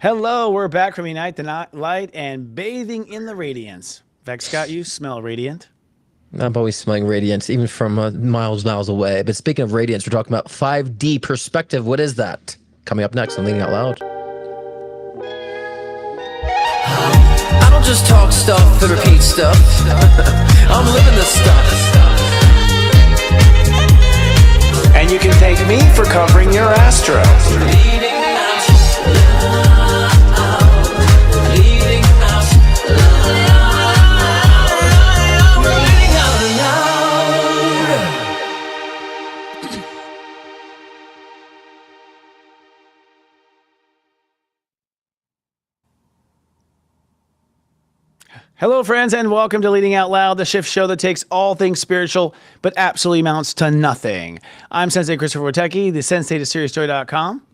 Hello, we're back from Unite the Light and bathing in the radiance. In fact, Scott, you smell radiant. I'm always smelling radiance, even from miles away. But speaking of radiance, we're talking about 5D perspective. What is that? Coming up next on Leaning Out Loud. I don't just talk stuff and repeat stuff. I'm living this stuff. And you can thank me for covering your astro. Leading out loud. Leading out loud. Leading out loud. Hello, friends, and welcome to Leading Out Loud, the shift show that takes all things spiritual but absolutely amounts to nothing. I'm Sensei Christopher Witecki, the sensei to SiriusStory.com.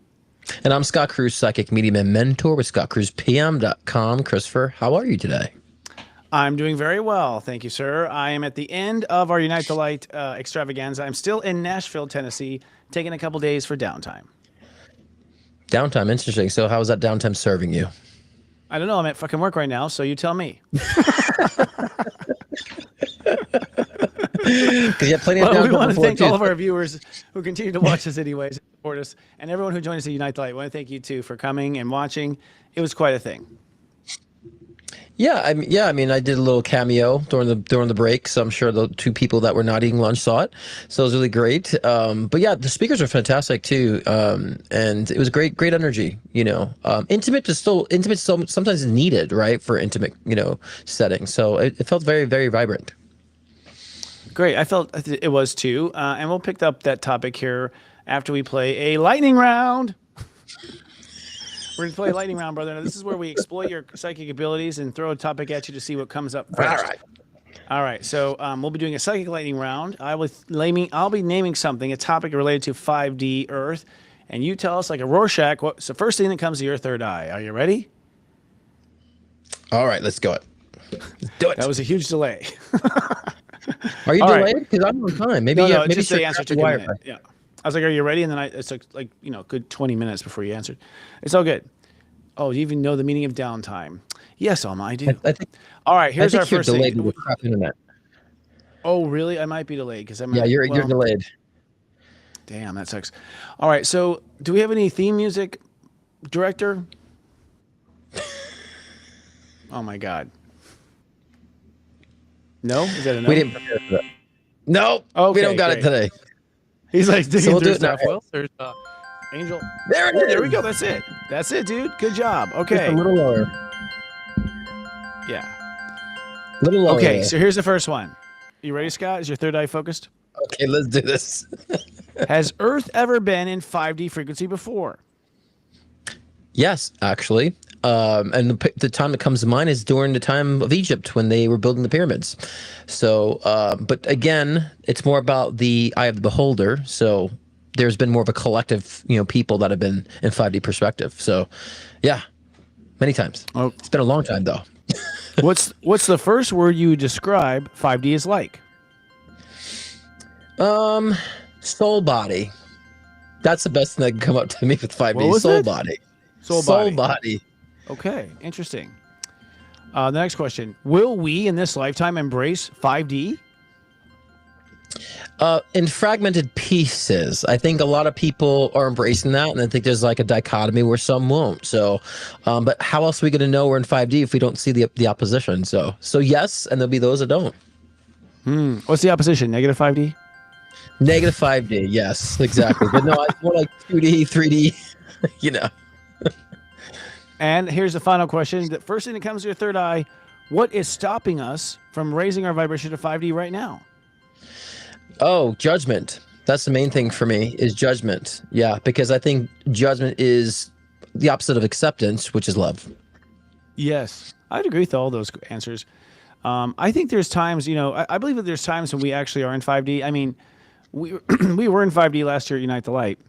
And I'm Scott Cruz, psychic medium and mentor with ScottCruzPM.com. Christopher, how are you today? I'm doing very well, thank you, sir. I am at the end of our Unite the Light extravaganza. I'm still in Nashville, Tennessee, taking a couple days for downtime. Downtime, interesting. So how is that downtime serving you? I don't know. I'm at fucking work right now, so you tell me. Because you have plenty of downtime. We want to thank too. all of our viewers who continue to watch us anyways, support us, and everyone who joined us at Unite the Light. I want to thank you too for coming and watching. It was quite a thing. Yeah, I mean, I did a little cameo during the break, so I'm sure the two people that were not eating lunch saw it. So it was really great. But yeah, the speakers are fantastic too, and it was great energy. Intimate is still intimate. Sometimes is needed, right, for intimate, settings. So it felt very, very vibrant. Great. I felt it was too, and we'll pick up that topic here after we play a lightning round. We're going to play a lightning round, brother. Now, this is where we exploit your psychic abilities and throw a topic at you to see what comes up first. All right. So we'll be doing a psychic lightning round. I'll be naming something, a topic related to 5D Earth, and you tell us like a Rorschach what's the first thing that comes to your third eye. Are you ready? All right, let's go. Let's do it. That was a huge delay. Are you All right. delayed? Because I'm on time. Maybe No, maybe just the answer took a wire. minute. Yeah. I was like, "Are you ready?" And then it took like good 20 minutes before you answered. It's all good. Oh, you even know the meaning of downtime? Yes, Alma, I do. I think. All right, here's I think our first you're delayed thing. with crap internet. Oh, really? I might be delayed because I'm. Yeah, you're delayed. Damn, that sucks. All right, so do we have any theme music director? Oh my God. No, is that a no? We didn't prepare for that. No, Okay, we don't got great. it today. He's like digging we'll through do it now. stuff. Well, there's Angel. There it Oh, is. there we go. That's it. That's it, dude. Good job. Just Okay. a little lower. Yeah. Little lower. Okay, so here's the first one. You ready, Scott? Is your third eye focused? Okay, let's do this. Has Earth ever been in 5D frequency before? Yes, actually. And the time that comes to mind is during the time of Egypt when they were building the pyramids. So, but again, it's more about the eye of the beholder. So there's been more of a collective, people that have been in 5D perspective. So, yeah, many times. Oh. It's been a long time though. What's the first word you describe 5D is like? Soul body. That's the best thing that can come up to me with 5D. What was Soul it? body. Soul body. Okay, interesting. The next question. Will we in this lifetime embrace 5D? In fragmented pieces. I think a lot of people are embracing that, and I think there's like a dichotomy where some won't. So, but how else are we going to know we're in 5D if we don't see the opposition? So yes, and there'll be those that don't. What's the opposition? Negative 5D? Negative 5D, yes, exactly. But no, it's more like 2D, 3D, And here's the final question. The first thing that comes to your third eye, what is stopping us from raising our vibration to 5D right now? Oh, judgment. That's the main thing for me is judgment. Yeah, because I think judgment is the opposite of acceptance, which is love. Yes, I'd agree with all those answers. I think there's times, I believe that there's times when we actually are in 5D. I mean, we we were in 5D last year at Unite the Light.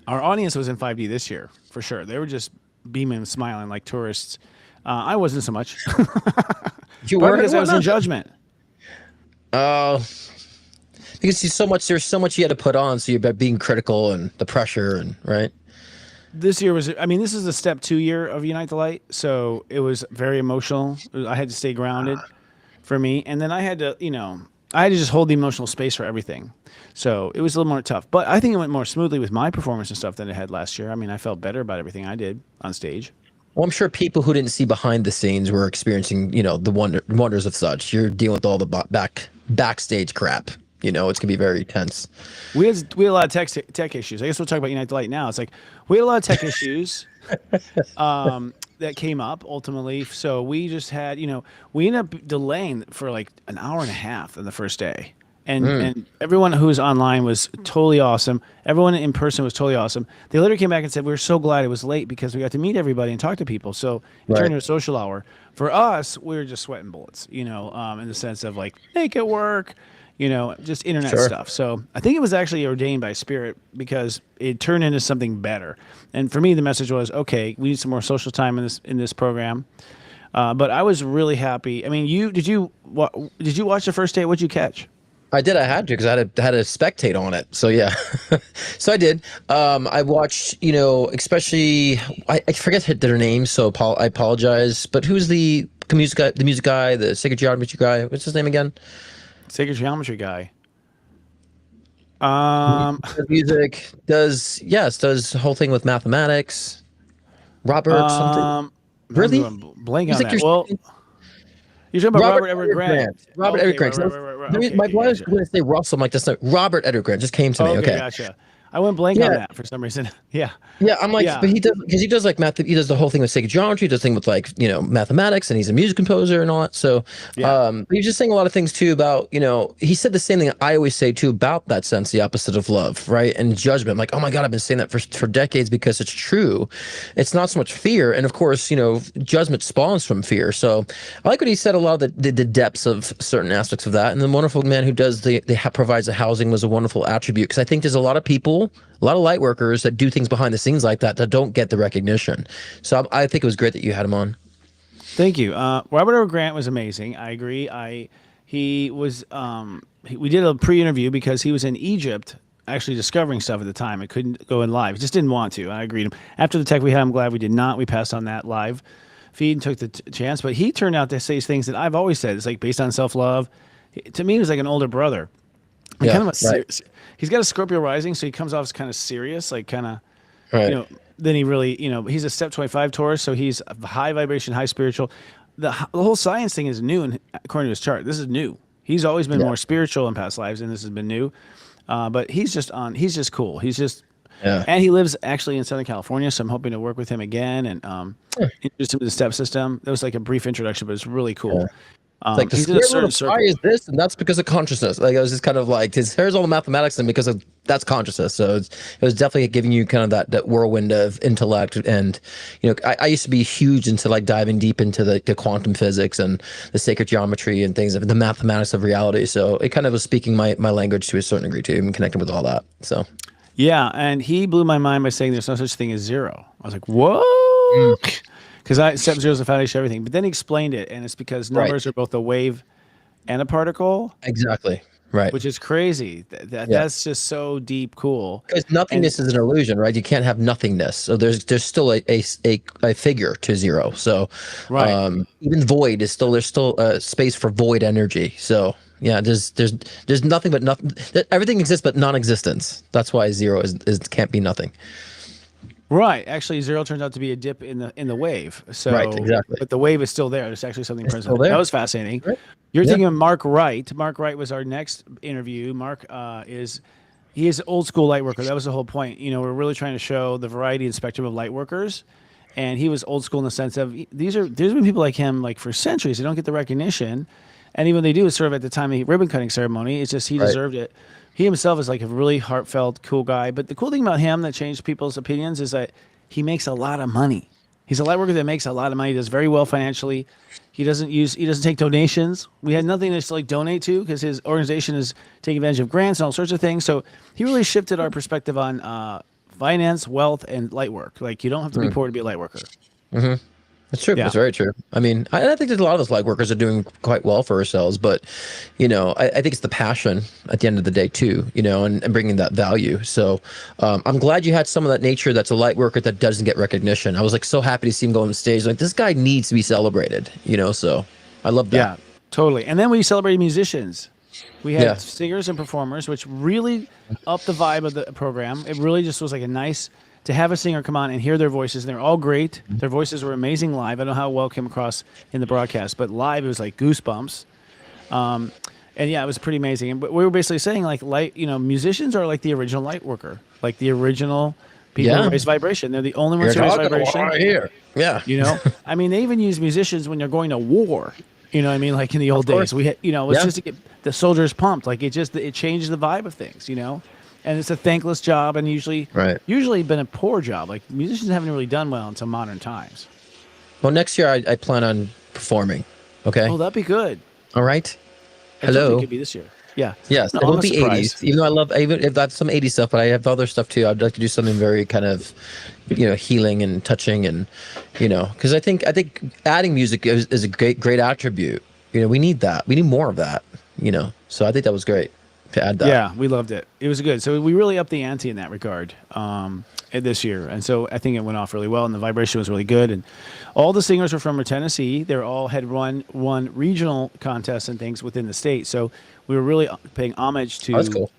Our audience was in 5D this year, for sure. They were just beaming and smiling like tourists. I wasn't so much. You Probably were because I was in judgment. Because there's so much you had to put on, so you're being critical and the pressure and right. this year was, I mean, this is the step 2 year of Unite the Light. So it was very emotional. I had to stay grounded for me. And then I had to, I had to just hold the emotional space for everything. So it was a little more tough, but I think it went more smoothly with my performance and stuff than it had last year. I mean, I felt better about everything I did on stage. Well, I'm sure people who didn't see behind the scenes were experiencing, the wonders of such. You're dealing with all the backstage crap. It's gonna be very tense. We had a lot of tech issues. I guess we'll talk about Unite the Light now. It's like we had a lot of tech issues that came up ultimately. So we just had, we ended up delaying for like an hour and a half on the first day. And everyone who was online was totally awesome. Everyone in person was totally awesome. They literally came back and said, we're so glad it was late because we got to meet everybody and talk to people. So it turned into a social hour. For us, we were just sweating bullets, in the sense of like, make it work, just internet stuff. So I think it was actually ordained by Spirit because it turned into something better. And for me, the message was, okay, we need some more social time in this program. But I was really happy. I mean, did you watch the first day? What'd you catch? I did. I had to because I had to spectate on it. So yeah, so I did. I watched. Especially I forget their names, so I apologize. But who's the music guy, the sacred geometry guy? What's his name again? Sacred geometry guy. Music does the whole thing with mathematics. Robert something. Really? Blank on that. Well. You're talking about Robert Edward Grant. Robert Edward Grant. Right. My boy was going to say Russell. I'm like, that's not Robert Edward Grant. Just came to me. Okay, gotcha. I went blank on that for some reason. Yeah. Yeah, I'm like, but he does because he does like math. He does the whole thing with sacred geometry. He does the thing with like mathematics, and he's a music composer and all that. So, he's just saying a lot of things too about he said the same thing I always say too about that sense, the opposite of love, right? And judgment. I'm like, oh my god, I've been saying that for decades because it's true. It's not so much fear, and of course, judgment spawns from fear. So, I like what he said. A lot of the depths of certain aspects of that, and the wonderful man who does provides the housing was a wonderful attribute because I think there's a lot of people. A lot of light workers that do things behind the scenes like that don't get the recognition. So I think it was great that you had him on. Thank you. Robert O. Grant was amazing. I agree. He was. We did a pre-interview because he was in Egypt, actually discovering stuff at the time. It couldn't go in live. He just didn't want to. I agreed. After the tech we had, I'm glad we did not. We passed on that live feed and took the chance. But he turned out to say things that I've always said. It's like based on self-love. To me, he was like an older brother. Yeah, kind of he's got a Scorpio rising, so he comes off as kind of serious, like kind of, then he really, he's a step 25 Taurus, so he's high vibration, high spiritual. The whole science thing is new, and according to his chart, this is new. He's always been more spiritual in past lives, and this has been new. But he's just cool. He's just, and he lives actually in Southern California, so I'm hoping to work with him again and introduce him to the step system. That was like a brief introduction, but it's really cool. Like the square root of pi is this, and that's because of consciousness. Like I was just kind of like, here's all the mathematics, and because of that's consciousness. So it was definitely giving you kind of that whirlwind of intellect. And I used to be huge into like diving deep into the quantum physics and the sacred geometry and things of the mathematics of reality. So it kind of was speaking my language to a certain degree too, and connecting with all that. So yeah, and he blew my mind by saying there's no such thing as zero. I was like, whoa. Because step zero is the foundation of everything. But then he explained it, and it's because numbers are both a wave and a particle. Exactly. Right. Which is crazy. That's just so deep cool. Because nothingness is an illusion, right? You can't have nothingness. So there's still a figure to zero. So even void is there's still a space for void energy. So yeah, there's nothing but nothing. Everything exists but non-existence. That's why zero can't be nothing. Right. Actually, zero turns out to be a dip in the wave. So, right, exactly. But the wave is still there. There's actually something present. That was fascinating. Right. You're thinking of Mark Wright. Mark Wright was our next interview. Mark is old school light worker. That was the whole point. We're really trying to show the variety and spectrum of light workers. And he was old school in the sense of there's been people like him like for centuries. They don't get the recognition. And even when they do, it's sort of at the time of the ribbon cutting ceremony. It's just he deserved it. He himself is like a really heartfelt, cool guy. But the cool thing about him that changed people's opinions is that he makes a lot of money. He's a light worker that makes a lot of money. He does very well financially. He doesn't take donations. We had nothing to like donate to because his organization is taking advantage of grants and all sorts of things. So he really shifted our perspective on finance, wealth, and light work. Like you don't have to be poor to be a light worker. Mm-hmm. That's true. Yeah. That's very true. I mean, I think there's a lot of us light workers are doing quite well for ourselves, but I think it's the passion at the end of the day too, and bringing that value. So I'm glad you had some of that nature that's a light worker that doesn't get recognition. I was like so happy to see him go on stage. Like this guy needs to be celebrated, so I love that. Yeah, totally. And then we celebrated musicians. We had Yeah. singers and performers, which really upped the vibe of the program. It really just was like a nice to have a singer come on and hear their voices. And they're all great. Their voices were amazing live. I don't know how well it came across in the broadcast, but live it was like goosebumps. And yeah, it was pretty amazing. And we were basically saying like musicians are like the original light worker, like the original people who raise vibration. They're the only ones who raise vibration. Right here. Yeah. I mean, they even use musicians when they're going to war. You know what I mean? Like in the old days, we had, it's just to get the soldiers pumped. Like it changes the vibe of things, and it's a thankless job and usually been a poor job. Like musicians haven't really done well until modern times. Well, next year I plan on performing. Okay. Oh, that'd be good. All right. I don't think Hello. it could be this year. Yeah. Yes, No, it will I'm be surprised. 80s. Even though even if that's some 80s stuff, but I have other stuff too. I'd like to do something very kind of, healing and touching, and because I think adding music is a great attribute. We need that. We need more of that. So I think that was great to add that. Yeah, we loved it. It was good. So we really upped the ante in that regard this year, and so I think it went off really well, and the vibration was really good. And all the singers were from Tennessee. They all had won regional contests and things within the state. So we were really paying homage to cool.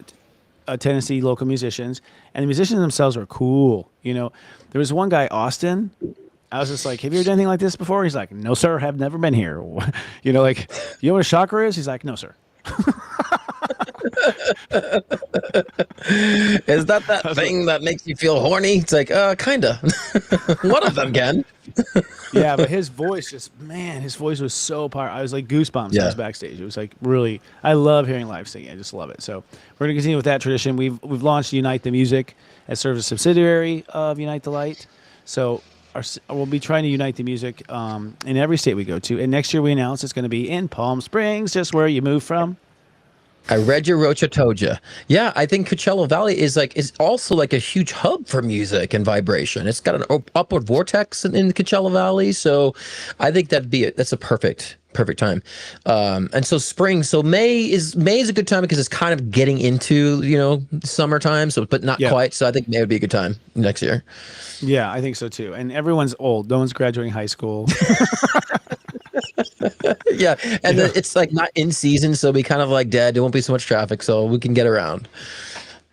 Tennessee local musicians, and the musicians themselves were cool. There was one guy, Austin. I was just like, have you ever done anything like this before? He's like, no, sir, have never been here. You know what a chakra is? He's like, no, sir. Is that thing that makes you feel horny? It's like, kinda. One of them can. Yeah, but his voice his voice was so powerful. I was like goosebumps. I was backstage. It was like really, I love hearing live singing. I just love it. So we're gonna continue with that tradition. We've launched Unite the Music as sort of a subsidiary of Unite the Light. So we'll be trying to unite the music in every state we go to. And next year we announce it's going to be in Palm Springs, just where you moved from. I read your Rocha Toja. Yeah, I think Coachella Valley is also like a huge hub for music and vibration. It's got an upward vortex in the Coachella Valley, so I think that's a perfect time. And so spring, so May is a good time because it's kind of getting into summertime, but not quite. So I think May would be a good time next year. Yeah, I think so too. And everyone's old. No one's graduating high school. Yeah, and then it's like not in season, so we kind of like dead. There won't be so much traffic, so we can get around.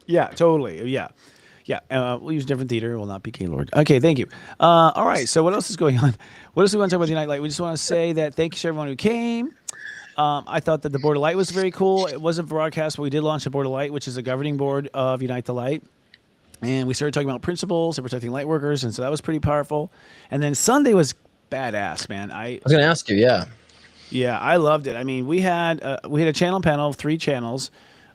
Yeah, totally. Yeah. We'll use different theater. Will not be Gaylord. Okay, thank you. All right. So what else is going on? What else do we want to talk about Unite Light? We just want to say that thank you to everyone who came. I thought that the Board of Light was very cool. It wasn't broadcast, but we did launch the Board of Light, which is a governing board of Unite the Light. And we started talking about principles and protecting light workers, and so that was pretty powerful. And then Sunday was badass, man. I was going to ask you, yeah. Yeah, I loved it. I mean, we had a channel panel of 3 channels.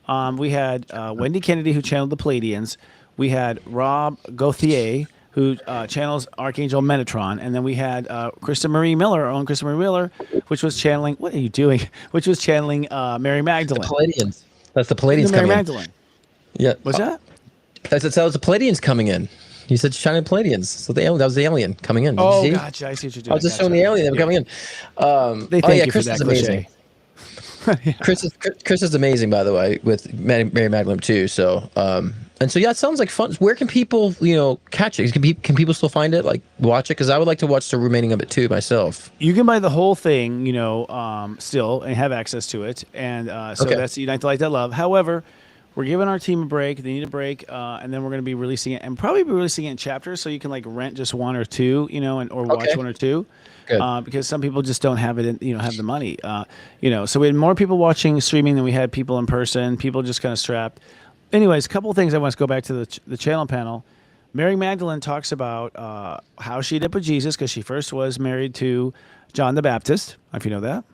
We had Wendy Kennedy, who channeled the Palladians. We had Rob Gauthier, who channels Archangel Metatron. And then we had Krista Marie Miller, our own Krista Marie Miller, which was channeling, what are you doing? Which was channeling Mary Magdalene. The Palladians. That's the Palladians Mary coming Magdalene. in. Yeah. What's that? That was the Palladians coming in. You said Shining Palladians. So that was the alien coming in. Did you see? Gotcha. I see what you're doing. I was just showing the alien. They were coming in. They thank you Chris for that is amazing. Chris is amazing, by the way, with Mary Magdalene too. So, and so yeah, it sounds like fun. Where can people, catch it? Can people still find it, like watch it? Because I would like to watch the remaining of it too myself. You can buy the whole thing, still and have access to it. And so that's Unite the Light That Love. However, we're giving our team a break. They need a break, and then we're going to be releasing it, and probably be releasing it in chapters, so you can like rent just 1 or 2, or watch 1 or 2. Because some people just don't have it, have the money. So we had more people watching streaming than we had people in person. People just kind of strapped. Anyways, a couple of things I want to go back to the channel panel. Mary Magdalene talks about how she ended up with Jesus because she first was married to John the Baptist, if you know that.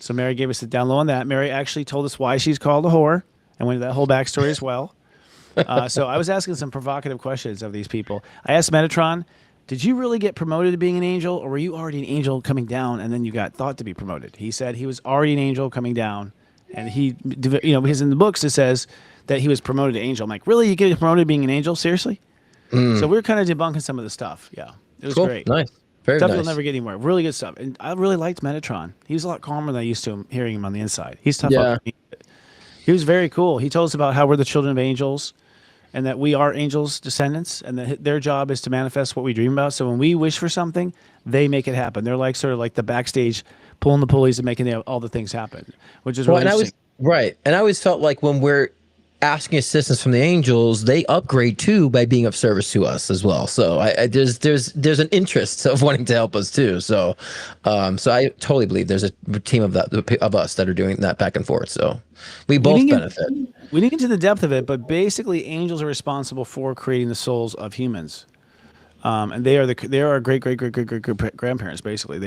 So Mary gave us the down low on that. Mary actually told us why she's called a whore and went into that whole backstory as well. So I was asking some provocative questions of these people. I asked Metatron, did you really get promoted to being an angel, or were you already an angel coming down and then you got thought to be promoted? He said he was already an angel coming down, and he, because in the books it says that he was promoted to angel. I'm like, really? You get promoted to being an angel? Seriously? So we were kind of debunking some of the stuff. Yeah, it was cool. great. Nice. Very Stuff nice. you'll never get anywhere. Really good stuff. And I really liked Metatron. He was a lot calmer than I used to hearing him on the inside. He's tough. Yeah. He was very cool. He told us about how we're the children of angels and that we are angels' descendants and that their job is to manifest what we dream about. So when we wish for something, they make it happen. They're like sort of like the backstage pulling the pulleys and making all the things happen, which is really interesting. Right. And I always felt like when we're asking assistance from the angels, they upgrade too by being of service to us as well. So there's an interest of wanting to help us too. So so I totally believe there's a team of us that are doing that back and forth. So we both benefit. We didn't get into the depth of it, but basically angels are responsible for creating the souls of humans. And they are our great grandparents. Basically,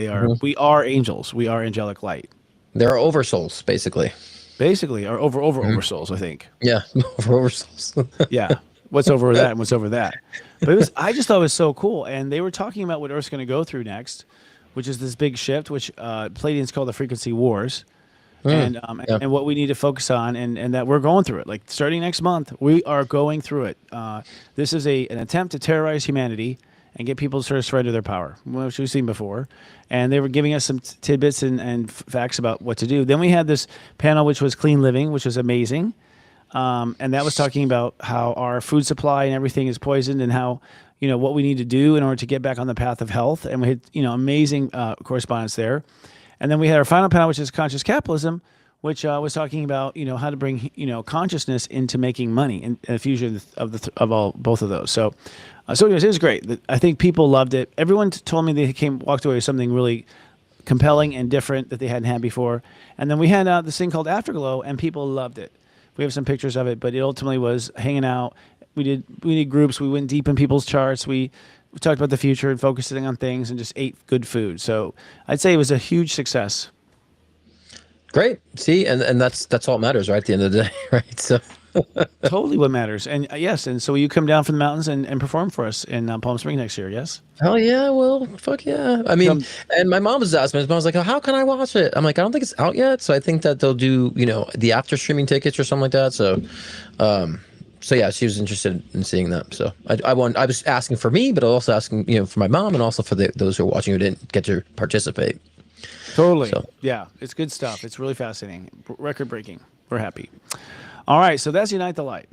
we are angels. We are angelic light. They're oversouls, basically. Basically, or over souls, I think. Yeah, over souls. Yeah, what's over that and what's over that. But I just thought it was so cool. And they were talking about what Earth's going to go through next, which is this big shift, which Palladians call the frequency wars, and what we need to focus on, and that we're going through it. Like starting next month, we are going through it. This is an attempt to terrorize humanity and get people to sort of surrender their power, which we've seen before. And they were giving us some tidbits and facts about what to do. Then we had this panel, which was clean living, which was amazing. And that was talking about how our food supply and everything is poisoned and how, what we need to do in order to get back on the path of health. And we had, amazing correspondence there. And then we had our final panel, which is conscious capitalism, which was talking about, how to bring, consciousness into making money and a fusion of both of those. So anyways, it was great. I think people loved it. Everyone told me they walked away with something really compelling and different that they hadn't had before. And then we had this thing called Afterglow, and people loved it. We have some pictures of it, but it ultimately was hanging out. We did groups. We went deep in people's charts. We talked about the future and focusing on things and just ate good food. So I'd say it was a huge success. Great. See, and that's all that matters, right? At the end of the day, right? So Totally what matters. And yes, and so will you come down from the mountains and perform for us in Palm Springs next year? Yes. Hell yeah! Well, fuck yeah! I mean, and my mom was asking me. My mom was like, "Oh, how can I watch it?" I'm like, "I don't think it's out yet." So I think that they'll do, the after streaming tickets or something like that. So, so yeah, she was interested in seeing that. So I was asking for me, but also asking, for my mom and also for those who are watching who didn't get to participate. Totally. So. Yeah, it's good stuff. It's really fascinating. Record breaking. We're happy. All right, so that's Unite the Light.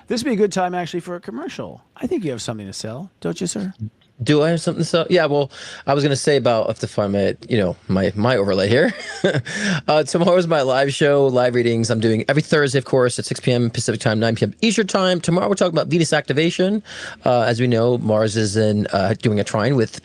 This would be a good time, actually, for a commercial. I think you have something to sell, don't you, sir? Do I have something to sell? Yeah, well, I was going to say about, I have to find my overlay here. Tomorrow's my live show, live readings. I'm doing every Thursday, of course, at 6 p.m. Pacific time, 9 p.m. Eastern time. Tomorrow, we're talking about Venus activation. As we know, Mars is doing a trine with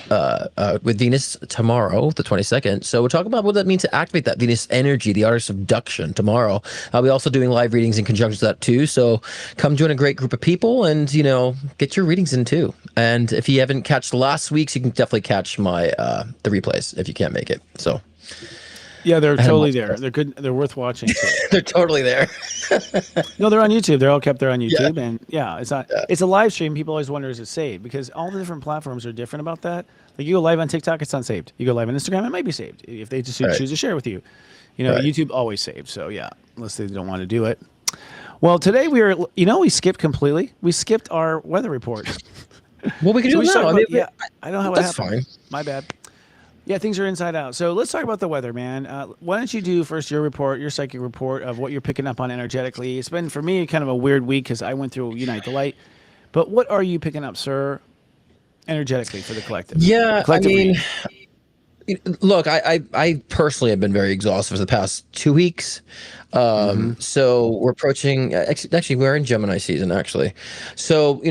Venus tomorrow, the 22nd. So we're talking about what that means to activate that Venus energy, the art of subduction tomorrow. I'll be also doing live readings in conjunction with that too. So come join a great group of people and, get your readings in too. And if you haven't catch last week's, you can definitely catch my the replays if you can't make it. So yeah, they're totally there. They're good. They're worth watching too. They're totally there. No, they're on YouTube. They're all kept there on YouTube. And it's not. It's a live stream. People always wonder, is it saved? Because all the different platforms are different about that. Like you go live on TikTok, it's not saved. You go live on Instagram, it might be saved if they just choose to share with you. YouTube always saved. So yeah, unless they don't want to do it. Well, today we skipped completely. We skipped our weather report. Well, we can do it now. I don't know how that's it happened. Fine. My bad. Yeah, things are inside out. So let's talk about the weather, man. Why don't you do first your psychic report of what you're picking up on energetically? It's been, for me, kind of a weird week because I went through Unite the Light. But what are you picking up, sir, energetically for the collective? Yeah, look, I personally have been very exhausted for the past 2 weeks. So we're approaching, actually we're in Gemini season actually. So,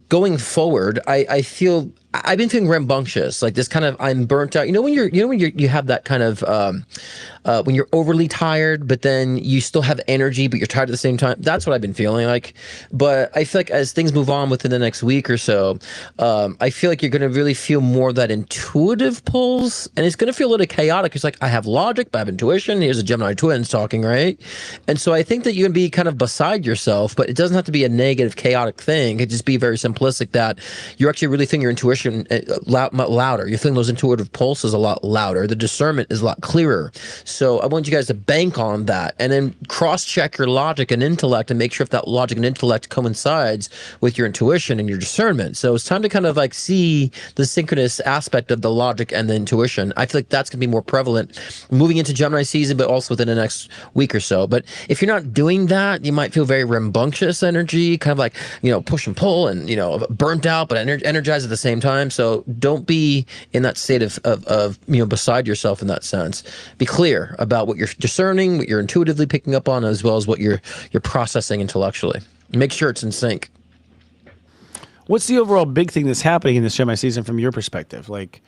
going forward, I feel, I've been feeling rambunctious, like this kind of, I'm burnt out. When you have that kind of, when you're overly tired, but then you still have energy, but you're tired at the same time. That's what I've been feeling like. But I feel like as things move on within the next week or so, I feel like you're going to really feel more of that intuitive pulse, and it's going to feel a little chaotic. It's like I have logic, but I have intuition. Here's a Gemini twins talking, right? And so I think that you can be kind of beside yourself, but it doesn't have to be a negative, chaotic thing. It could just be very simplistic that you're actually really feeling your intuition intuition louder. You're feeling those intuitive pulses a lot louder. The discernment is a lot clearer. So I want you guys to bank on that and then cross-check your logic and intellect and make sure if that logic and intellect coincides with your intuition and your discernment. So it's time to kind of like see the synchronous aspect of the logic and the intuition. I feel like that's going to be more prevalent moving into Gemini season, but also within the next week or so. But if you're not doing that, you might feel very rambunctious energy, kind of like, push and pull and, burnt out, but energized at the same time. So don't be in that state of beside yourself in that sense. Be clear about what you're discerning, what you're intuitively picking up on, as well as what you're processing intellectually. Make sure it's in sync. What's the overall big thing that's happening in this Gemini season from your perspective? Like,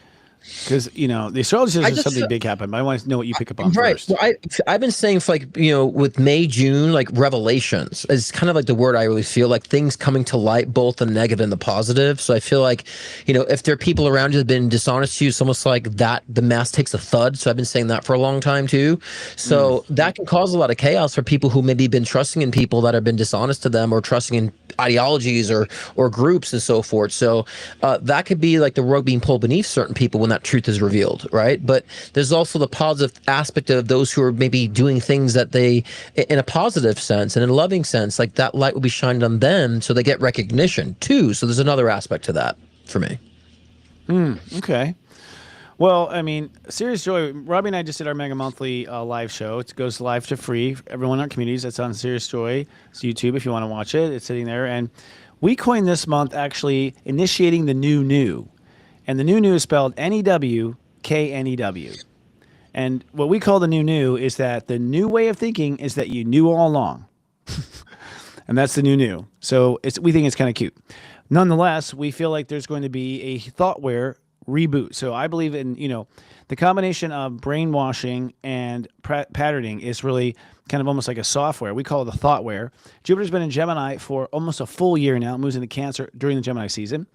because the astrology says there's something big happened, but I want to know what you pick up on first. Well, I've been saying for with May, June, like revelations is kind of like the word I really feel like things coming to light, both the negative and the positive. So I feel like if there are people around you that have been dishonest to you, it's almost like that the mask takes a thud. So I've been saying that for a long time too. So that can cause a lot of chaos for people who maybe been trusting in people that have been dishonest to them or trusting in ideologies or groups and so forth. So that could be like the rug being pulled beneath certain people when that truth is revealed, right? But there's also the positive aspect of those who are maybe doing things that they, in a positive sense and in a loving sense, like that light will be shined on them, so they get recognition too. So there's another aspect to that for me. Okay. Well, I mean, Serious Joy, Robbie and I just did our Mega Monthly live show. It goes live to free. Everyone in our communities, that's on Serious Joy. It's YouTube if you want to watch it. It's sitting there. And we coined this month actually initiating the new. And the new is spelled N-E-W-K-N-E-W. And what we call the new is that the new way of thinking is that you knew all along. And that's the new. So we think it's kind of cute. Nonetheless, we feel like there's going to be a thoughtware reboot. So I believe in, the combination of brainwashing and patterning is really kind of almost like a software. We call it the thoughtware. Jupiter's been in Gemini for almost a full year now. It moves into Cancer during the Gemini season.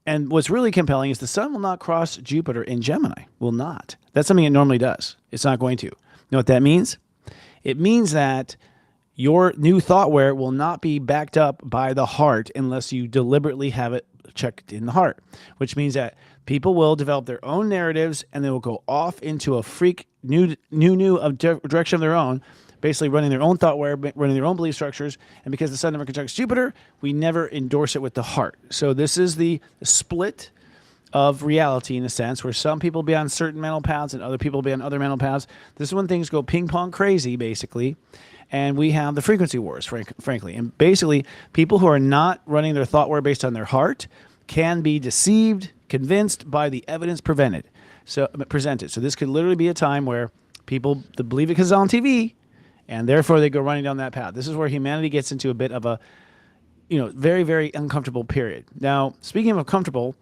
And what's really compelling is the sun will not cross Jupiter in Gemini. Will not. That's something it normally does. It's not going to. You know what that means? It means that your new thoughtware will not be backed up by the heart unless you deliberately have it checked in the heart, which means that people will develop their own narratives and they will go off into a freak new direction of their own, basically running their own thoughtware, running their own belief structures. And because the sun never conjuncts Jupiter, we never endorse it with the heart. So this is the split of reality in a sense, where some people be on certain mental paths and other people be on other mental paths. This is when things go ping pong crazy, basically. And we have the frequency wars, frankly. And basically, people who are not running their thoughtware based on their heart can be deceived, convinced by the evidence presented. So this could literally be a time where people believe it because it's on TV, and therefore they go running down that path. This is where humanity gets into a bit of a, very, very uncomfortable period. Now, speaking of uncomfortable,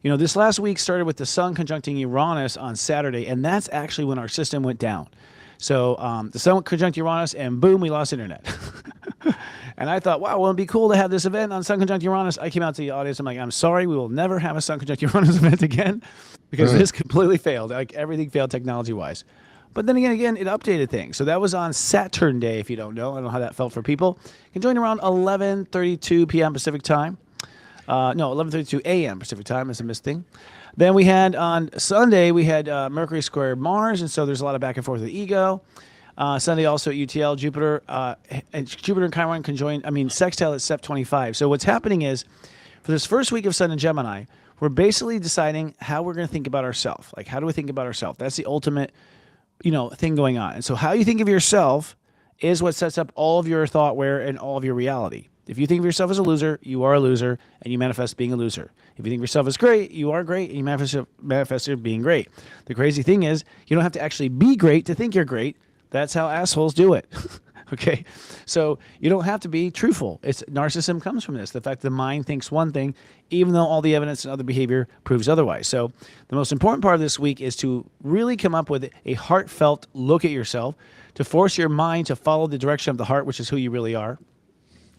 this last week started with the sun conjuncting Uranus on Saturday, and that's actually when our system went down. So the sun conjunct Uranus, and boom, we lost internet. And I thought, wow, well, it'd be cool to have this event on sun conjunct Uranus. I came out to the audience. I'm like, I'm sorry, we will never have a sun conjunct Uranus event again, because this completely failed. Like, everything failed technology-wise. But then again, it updated things. So that was on Saturn Day, if you don't know. I don't know how that felt for people. You can join around 11:32 p.m. Pacific time. 11:32 a.m. Pacific time is a missed thing. Then we had on Sunday, we had Mercury square Mars, and so there's a lot of back and forth with the ego. Sunday also at UTL, Jupiter and Chiron can sextile at Sep 25. So what's happening is, for this first week of Sun in Gemini, we're basically deciding how we're going to think about ourselves. Like, how do we think about ourselves? That's the ultimate, thing going on. And so how you think of yourself is what sets up all of your thoughtware and all of your reality. If you think of yourself as a loser, you are a loser, and you manifest being a loser. If you think of yourself as great, you are great, and you manifest being great. The crazy thing is, you don't have to actually be great to think you're great. That's how assholes do it. Okay? So you don't have to be truthful. Narcissism comes from this. The fact the mind thinks one thing, even though all the evidence and other behavior proves otherwise. So the most important part of this week is to really come up with a heartfelt look at yourself, to force your mind to follow the direction of the heart, which is who you really are.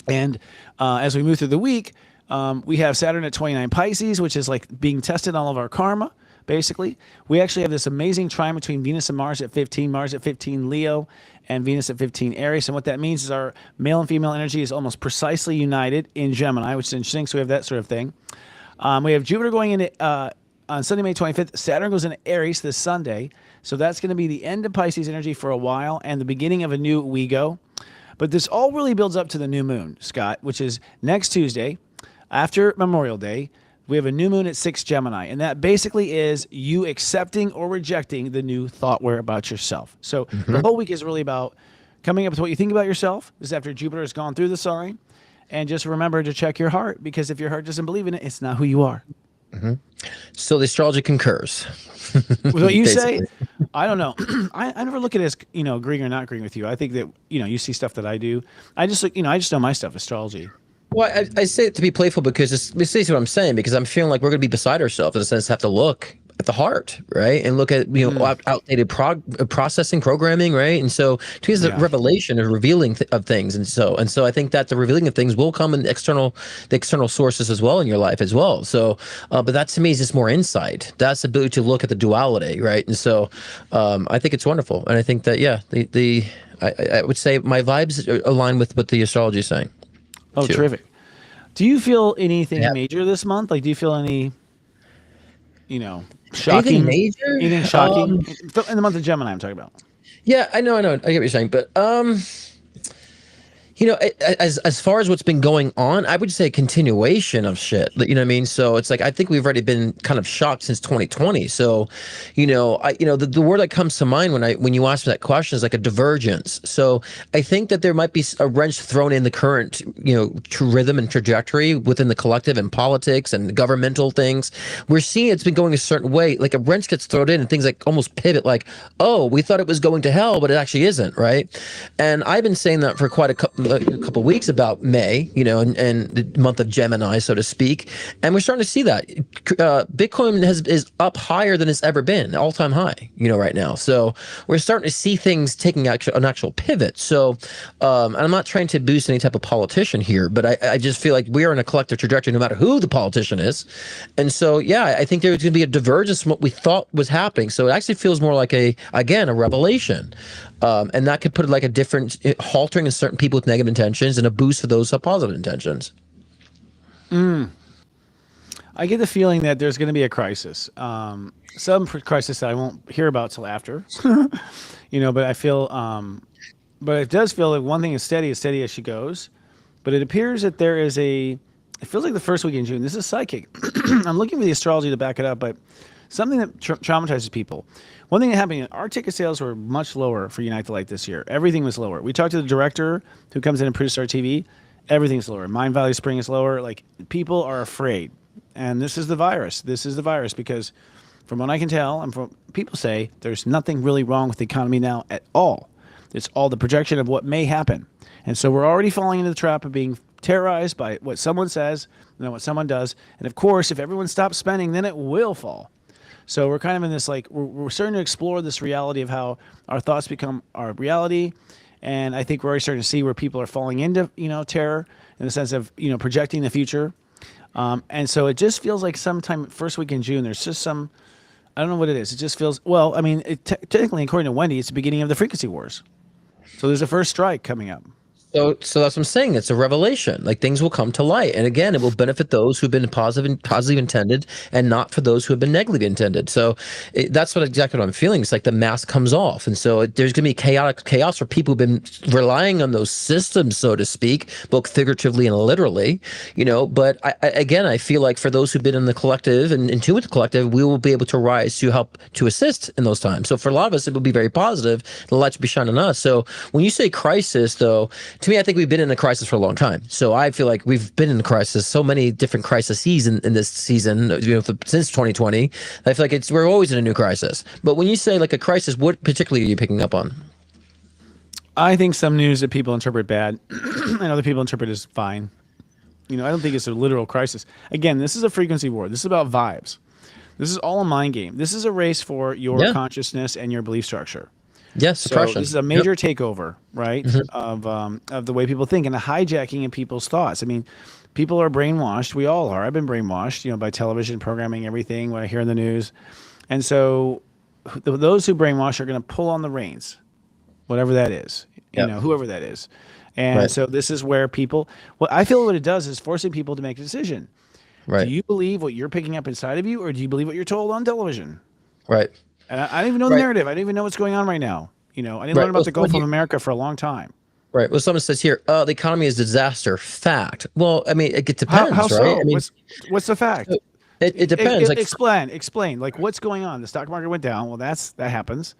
And as we move through the week, we have Saturn at 29 Pisces, which is like being tested on all of our karma, basically. We actually have this amazing trine between Venus and Mars at 15, Mars at 15 Leo, and Venus at 15 Aries. And what that means is our male and female energy is almost precisely united in Gemini, which is interesting. So we have that sort of thing. We have Jupiter going into on Sunday, May 25th. Saturn goes into Aries this Sunday. So that's going to be the end of Pisces energy for a while and the beginning of a new WeGo. But this all really builds up to the new moon, Scott, which is next Tuesday after Memorial Day. We have a new moon at 6 Gemini, and that basically is you accepting or rejecting the new thoughtware about yourself. So the whole week is really about coming up with what you think about yourself. This is after Jupiter has gone through the sign. And just remember to check your heart, because if your heart doesn't believe in it, it's not who you are. So the astrology concurs. With what you say, Basically. I don't know. I never look at it as, agreeing or not agreeing with you. I think that, you see stuff that I do. I just know my stuff, astrology. Well, I say it to be playful because it's basically what I'm saying, because I'm feeling like we're going to be beside ourselves in a sense, have to look at the heart, right? And look at, outdated processing, programming, right? And so to me, it's a revelation or revealing of things. And so I think that the revealing of things will come in the external sources as well in your life as well. So, but that to me is just more insight. That's the ability to look at the duality, right? And so I think it's wonderful. And I think that, I would say my vibes align with what the astrology is saying. Oh, too. terrific. Do you feel anything major this month? Like, do you feel any, shocking? Anything major? Anything shocking? In the month of Gemini, I'm talking about. Yeah, I know. I get what you're saying, but as far as what's been going on, I would say a continuation of shit. You know what I mean? So it's like I think we've already been kind of shocked since 2020. So, the word that comes to mind when you ask me that question is like a divergence. So I think that there might be a wrench thrown in the current, rhythm and trajectory within the collective and politics and governmental things. We're seeing it's been going a certain way. Like a wrench gets thrown in and things like almost pivot. Like, oh, we thought it was going to hell, but it actually isn't, right? And I've been saying that for quite a couple of weeks about May, and the month of Gemini, so to speak, and we're starting to see that Bitcoin is up higher than it's ever been, all-time high, right now. So we're starting to see things taking an actual pivot. So, and I'm not trying to boost any type of politician here, but I just feel like we are in a collective trajectory, no matter who the politician is. And so, I think there's going to be a divergence from what we thought was happening. So it actually feels more like a revelation. And that could put like a different haltering in certain people with negative intentions and a boost for those with positive intentions. I get the feeling that there's going to be a crisis. Some crisis that I won't hear about till after, but I feel, but it does feel like one thing is steady as she goes. But it appears that it feels like the first week in June. This is psychic. I'm looking for the astrology to back it up, but something that traumatizes people. One thing that happened, our ticket sales were much lower for Unite the Light this year. Everything was lower. We talked to the director who comes in and produces our TV. Everything's lower. Mind Valley Spring is lower. Like, people are afraid. And this is the virus. Because from what I can tell, and from people say, there's nothing really wrong with the economy now at all. It's all the projection of what may happen. And so we're already falling into the trap of being terrorized by what someone says and then what someone does. And of course, if everyone stops spending, then it will fall. So we're kind of in this, like, we're starting to explore this reality of how our thoughts become our reality. And I think we're already starting to see where people are falling into, terror in the sense of, projecting the future. And so it just feels like sometime first week in June, there's just some, I don't know what it is. It just feels, technically, according to Wendy, it's the beginning of the frequency wars. So there's a first strike coming up. So that's what I'm saying. It's a revelation. Like, things will come to light, and again, it will benefit those who've been positive intended, and not for those who have been negatively intended. So that's exactly what I'm feeling. It's like the mask comes off, and so there's going to be chaos for people who've been relying on those systems, so to speak, both figuratively and literally. But I feel like for those who've been in the collective and in tune with the collective, we will be able to rise to help to assist in those times. So for a lot of us, it will be very positive. The light will be shining on us. So when you say crisis, though, to me, I think we've been in a crisis for a long time. So I feel like we've been in a crisis, so many different crises in this season, since 2020. I feel like we're always in a new crisis. But when you say like a crisis, what particularly are you picking up on? I think some news that people interpret bad and other people interpret as fine. I don't think it's a literal crisis. Again, this is a frequency war. This is about vibes. This is all a mind game. This is a race for your consciousness and your belief structure. Yes, suppression. So this is a major takeover, right, of the way people think, and a hijacking of people's thoughts. I mean, people are brainwashed. We all are. I've been brainwashed, by television programming, everything, what I hear in the news. And so those who brainwash are going to pull on the reins, whatever that is, whoever that is. And so this is where people, I feel what it does is forcing people to make a decision. Right. Do you believe what you're picking up inside of you, or do you believe what you're told on television? Right. And I don't even know the Right. narrative. I don't even know what's going on right now. I didn't Right. learn about Well, the Gulf of someone America for a long time. Right. Well, someone says here, the economy is a disaster. Fact. Well, I mean, it How depends, right? so? I mean, What's the fact? it depends. Like, Explain. Like, what's going on? The stock market went down. Well, that happens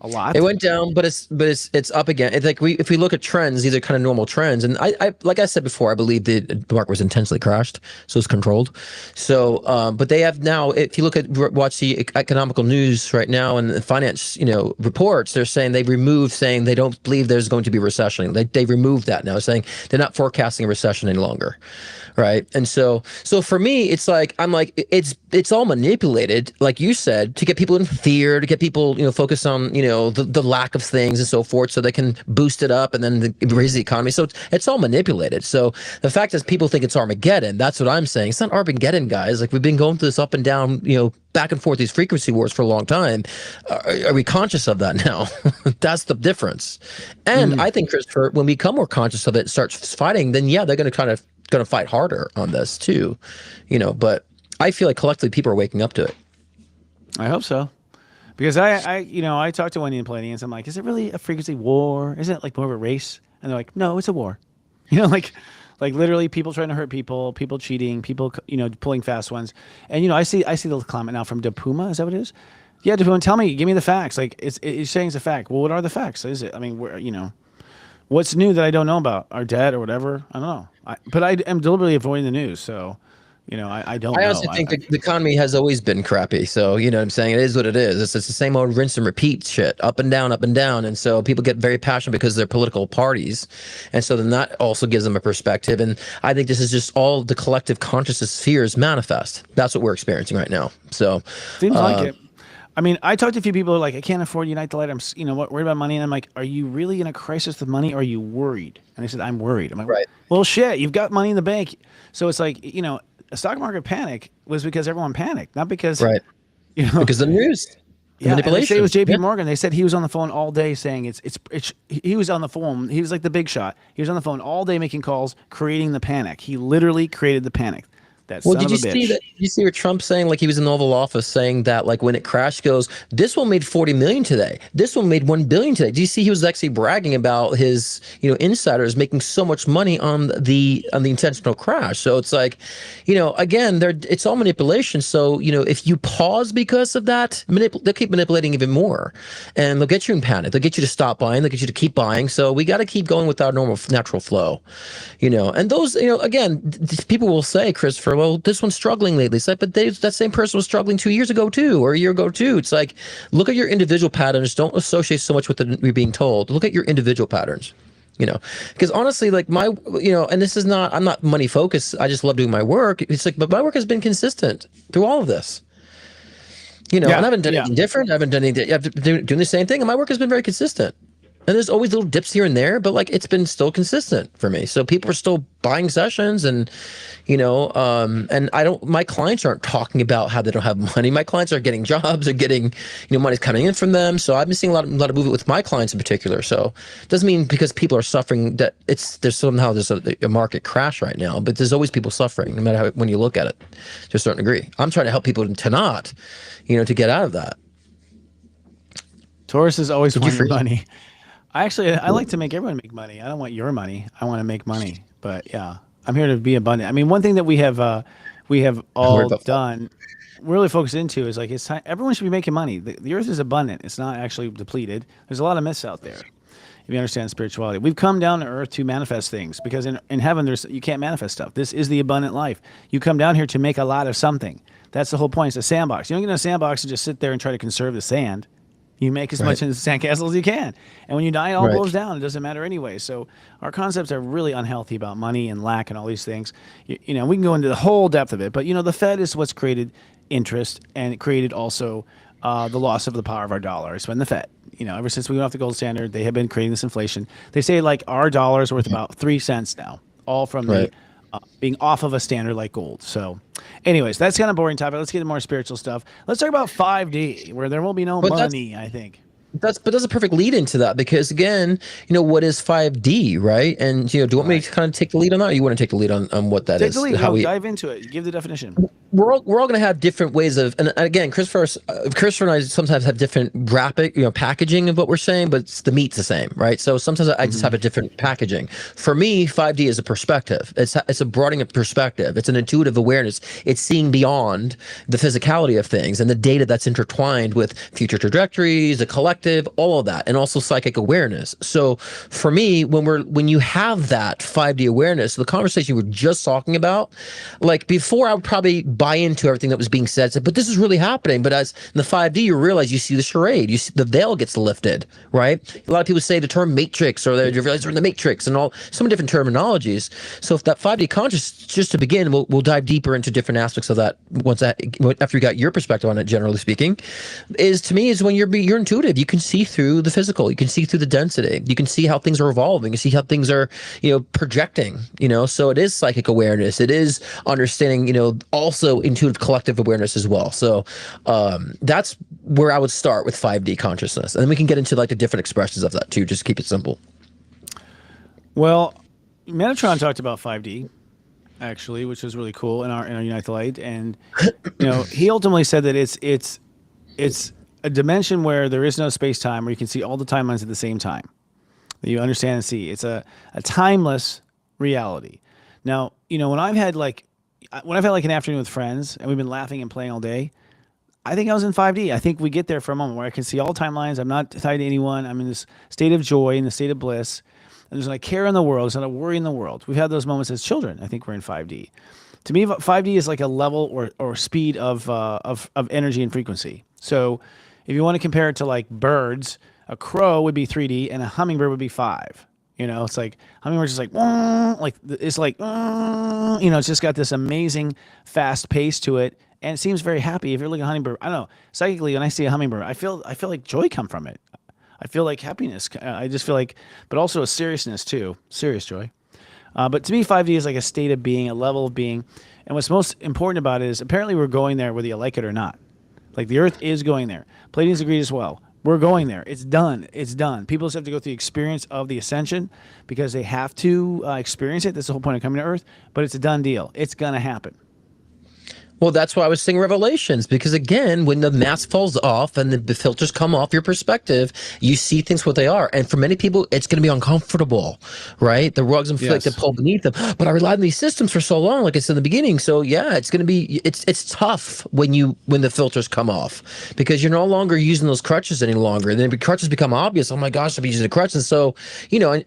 a lot. it went down, but it's up again. It's like if we look at trends, these are kind of normal trends. And I like I said before, I believe the market was intensely crashed, so it's controlled. So, but they have now. If you watch the economical news right now and the finance, reports, they're saying saying they don't believe there's going to be a recession. They removed that now, saying they're not forecasting a recession any longer. Right. And so for me, it's like, it's all manipulated, like you said, to get people in fear, to get people, focused on, the lack of things and so forth, so they can boost it up and then raise the economy. So it's all manipulated. So the fact is people think it's Armageddon. That's what I'm saying. It's not Armageddon, guys. Like, we've been going through this up and down, back and forth, these frequency wars for a long time. Are we conscious of that now? That's the difference. And I think, Christopher, when we become more conscious of it, start fighting, then yeah, they're going to fight harder on this too, but I feel like collectively people are waking up to it. I hope so, because I talked to Wendy and Palladians. I'm like, is it really a frequency war? Isn't it like more of a race? And they're like, no, it's a war. Like literally people trying to hurt people cheating, people pulling fast ones. And I see the comment now from DePuma. Is that what it is? Yeah, DePuma, give me the facts. Like, it's saying it's a fact. Well, what are the facts? Is it? I mean, what's new that I don't know about? Our debt or whatever? I don't know. But I am deliberately avoiding the news. So, I don't know. I honestly think the economy has always been crappy. So, you know what I'm saying? It is what it is. It's the same old rinse and repeat shit, up and down, up and down. And so people get very passionate because they're political parties. And so then that also gives them a perspective. And I think this is just all the collective consciousness spheres manifest. That's what we're experiencing right now. So seems like it. I mean, I talked to a few people who are like, I can't afford Unite the Light. I'm, worried about money. And I'm like, are you really in a crisis with money? Or are you worried? And they said, I'm worried. I'm like, right. Well, shit, you've got money in the bank. So it's like, a stock market panic was because everyone panicked, not because, right. Because the news, manipulation. They say it was JP Morgan. They said he was on the phone all day saying he was on the phone. He was like the big shot. He was on the phone all day making calls, creating the panic. He literally created the panic. Did you see that? Did you see where Trump saying, like, he was in the Oval Office saying that, like, when it crashed, goes, this one made 40 million today. This one made 1 billion today. Do you see he was actually bragging about his, insiders making so much money on the intentional crash? So it's like, again, it's all manipulation. So, if you pause because of that, they'll keep manipulating even more, and they'll get you in panic. They'll get you to stop buying. They'll get you to keep buying. So we got to keep going with our normal natural flow, and those, again, people will say, Christopher, well, this one's struggling lately. It's like, but that same person was struggling 2 years ago too, or a year ago too. It's like, look at your individual patterns. Don't associate so much with you're being told. Look at your individual patterns, because honestly, like and this is not, I'm not money focused. I just love doing my work. It's like, but my work has been consistent through all of this, and I haven't done anything different. I haven't done anything. I've been doing the same thing, and my work has been very consistent. And there's always little dips here and there, but like, it's been still consistent for me. So people are still buying sessions, and and my clients aren't talking about how they don't have money. My clients are getting jobs, are getting, money's coming in from them. So I've been seeing a lot of movement with my clients in particular. So it doesn't mean because people are suffering that there's a market crash right now, but there's always people suffering, no matter when you look at it to a certain degree. I'm trying to help people to not, to get out of that. Taurus is always wanting money. I like to make everyone make money. I don't want your money. I want to make money. But yeah, I'm here to be abundant. I mean, one thing that we have all done, really focused into, is like, it's time. Everyone should be making money. The earth is abundant. It's not actually depleted. There's a lot of myths out there. If you understand spirituality, we've come down to earth to manifest things, because in heaven you can't manifest stuff. This is the abundant life. You come down here to make a lot of something. That's the whole point. It's a sandbox. You don't get in a sandbox and just sit there and try to conserve the sand. You make as much in the sandcastle as you can. And when you die, it all blows down. It doesn't matter anyway. So our concepts are really unhealthy about money and lack and all these things. We can go into the whole depth of it. But, the Fed is what's created interest, and it created also the loss of the power of our dollar. It's been the Fed. Ever since we went off the gold standard, they have been creating this inflation. They say, like, our dollar is worth about 3 cents now, all from the being off of a standard like gold. So anyways, that's kind of boring topic. Let's get into more spiritual stuff. Let's talk about 5D, where there will be no money, I think. That's a perfect lead into that, because again, what is 5D, right? And do you want me to kind of take the lead on that, or you want to take the lead on what that Take the is? lead. How No, we dive into it. Give the definition. we're all going to have different ways of, and again, Christopher and I sometimes have different graphic, packaging of what we're saying, but the meat's the same, right? So sometimes I just have a different packaging. For me, 5D is a perspective. It's a broadening of perspective. It's an intuitive awareness. It's seeing beyond the physicality of things and the data that's intertwined with future trajectories, the collective, all of that, and also psychic awareness. So for me, when you have that 5D awareness, the conversation we were just talking about, like before, I would probably buy into everything that was being said, but this is really happening. But as in the 5D, you realize, you see the charade, you see the veil gets lifted, right? A lot of people say the term matrix, or they realize they're in the matrix, and all so many different terminologies. So if that 5D conscious, just to begin, we'll dive deeper into different aspects of that after you got your perspective on it, generally speaking, to me is when you're intuitive. You can see through the physical, you can see through the density, you can see how things are evolving, you see how things are projecting, so it is psychic awareness, it is understanding, also intuitive collective awareness as well. So that's where I would start with 5D consciousness, and then we can get into like the different expressions of that too. Just keep it simple. Well, Metatron talked about 5D actually, which was really cool in our Unite the Light, and he ultimately said that it's a dimension where there is no space time, where you can see all the timelines at the same time. That you understand and see. It's a timeless reality. Now, when I've had like an afternoon with friends and we've been laughing and playing all day, I think I was in 5D. I think we get there for a moment where I can see all timelines. I'm not tied to anyone. I'm in this state of joy, in the state of bliss. And there's not a care in the world. There's not a worry in the world. We've had those moments as children. I think we're in 5D. To me, 5D is like a level or speed of energy and frequency. So if you want to compare it to like birds, a crow would be 3D and a hummingbird would be 5. It's like hummingbird's just it's just got this amazing fast pace to it, and it seems very happy. If you're looking at a hummingbird, I don't know, psychically, when I see a hummingbird, I feel like joy come from it. I feel like happiness. I just feel like, but also a seriousness too, serious joy. But to me, 5D is like a state of being, a level of being, and what's most important about it is apparently we're going there whether you like it or not. Like the Earth is going there. Pleiadians agreed as well. We're going there. It's done. It's done. People just have to go through the experience of the ascension because they have to experience it. That's the whole point of coming to Earth. But it's a done deal. It's going to happen. Well, that's why I was saying Revelations, because again, when the mask falls off and the filters come off your perspective, you see things what they are. And for many people, it's going to be uncomfortable, right? The rugs and feel like they pull beneath them. But I relied on these systems for so long, like I said in the beginning. So yeah, it's going to be, it's tough when the filters come off, because you're no longer using those crutches any longer. And then the crutches become obvious. Oh my gosh, I'm using the crutches. And so,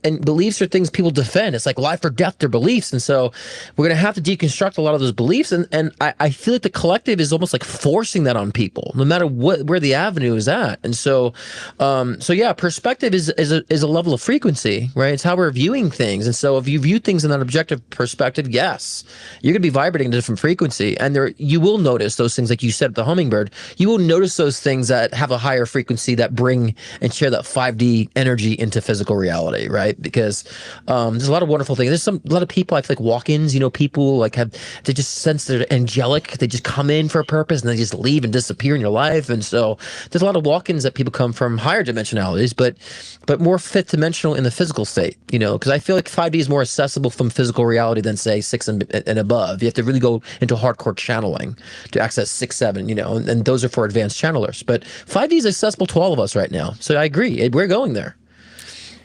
and beliefs are things people defend. It's like life or death, their beliefs. And so we're going to have to deconstruct a lot of those beliefs. And I feel like the collective is almost like forcing that on people, no matter where the avenue is at. And so, yeah, perspective is a level of frequency, right? It's how we're viewing things. And so if you view things in that objective perspective, yes, you're going to be vibrating a different frequency. And you will notice those things, like you said, the hummingbird, you will notice those things that have a higher frequency that bring and share that 5D energy into physical reality, right? Because there's a lot of wonderful things. There's a lot of people, I feel like walk-ins, people like they just sense they're angelic. They just come in for a purpose and they just leave and disappear in your life. And so there's a lot of walk-ins that people come from higher dimensionalities, but more fifth dimensional in the physical state, because I feel like 5D is more accessible from physical reality than say 6 and above. You have to really go into hardcore channeling to access 6, 7, and those are for advanced channelers. But 5D is accessible to all of us right now. So I agree. We're going there.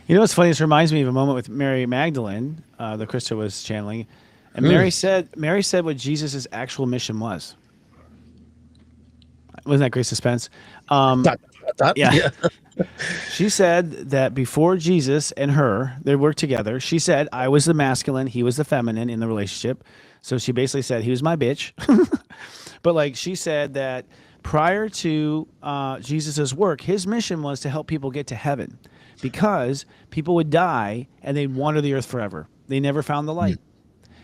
What's funny? This reminds me of a moment with Mary Magdalene, that Krista was channeling. And Mary said what Jesus' actual mission was. Wasn't that great suspense? Yeah. She said that before Jesus and her, they worked together. She said, I was the masculine, he was the feminine in the relationship. So she basically said, he was my bitch. But she said that prior to Jesus' work, his mission was to help people get to heaven, because people would die and they'd wander the earth forever. They never found the light.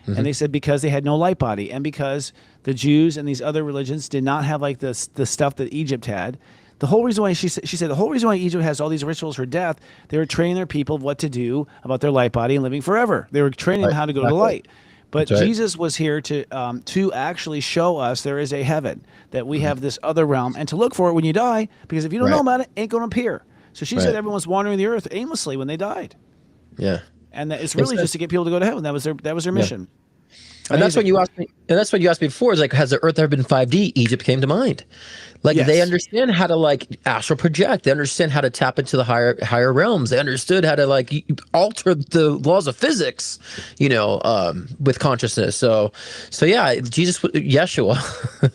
Mm-hmm. And they said because they had no light body, and because the Jews and these other religions did not have the stuff that Egypt had. The whole reason why she said the whole reason why Egypt has all these rituals for death, they were training their people of what to do about their light body and living forever. They were training them how to go to light. But Jesus was here to actually show us there is a heaven, that we have this other realm, and to look for it when you die, because if you don't know about it, it ain't going to appear. So she said everyone's wandering the earth aimlessly when they died. Yeah. And that it's really just to get people to go to heaven. That was their mission. And that's what you asked me. And that's what you asked me before. Is like, has the Earth ever been 5D? Egypt came to mind. Like they understand how to like astral project. They understand how to tap into the higher realms. They understood how to like alter the laws of physics, with consciousness. So yeah, Yeshua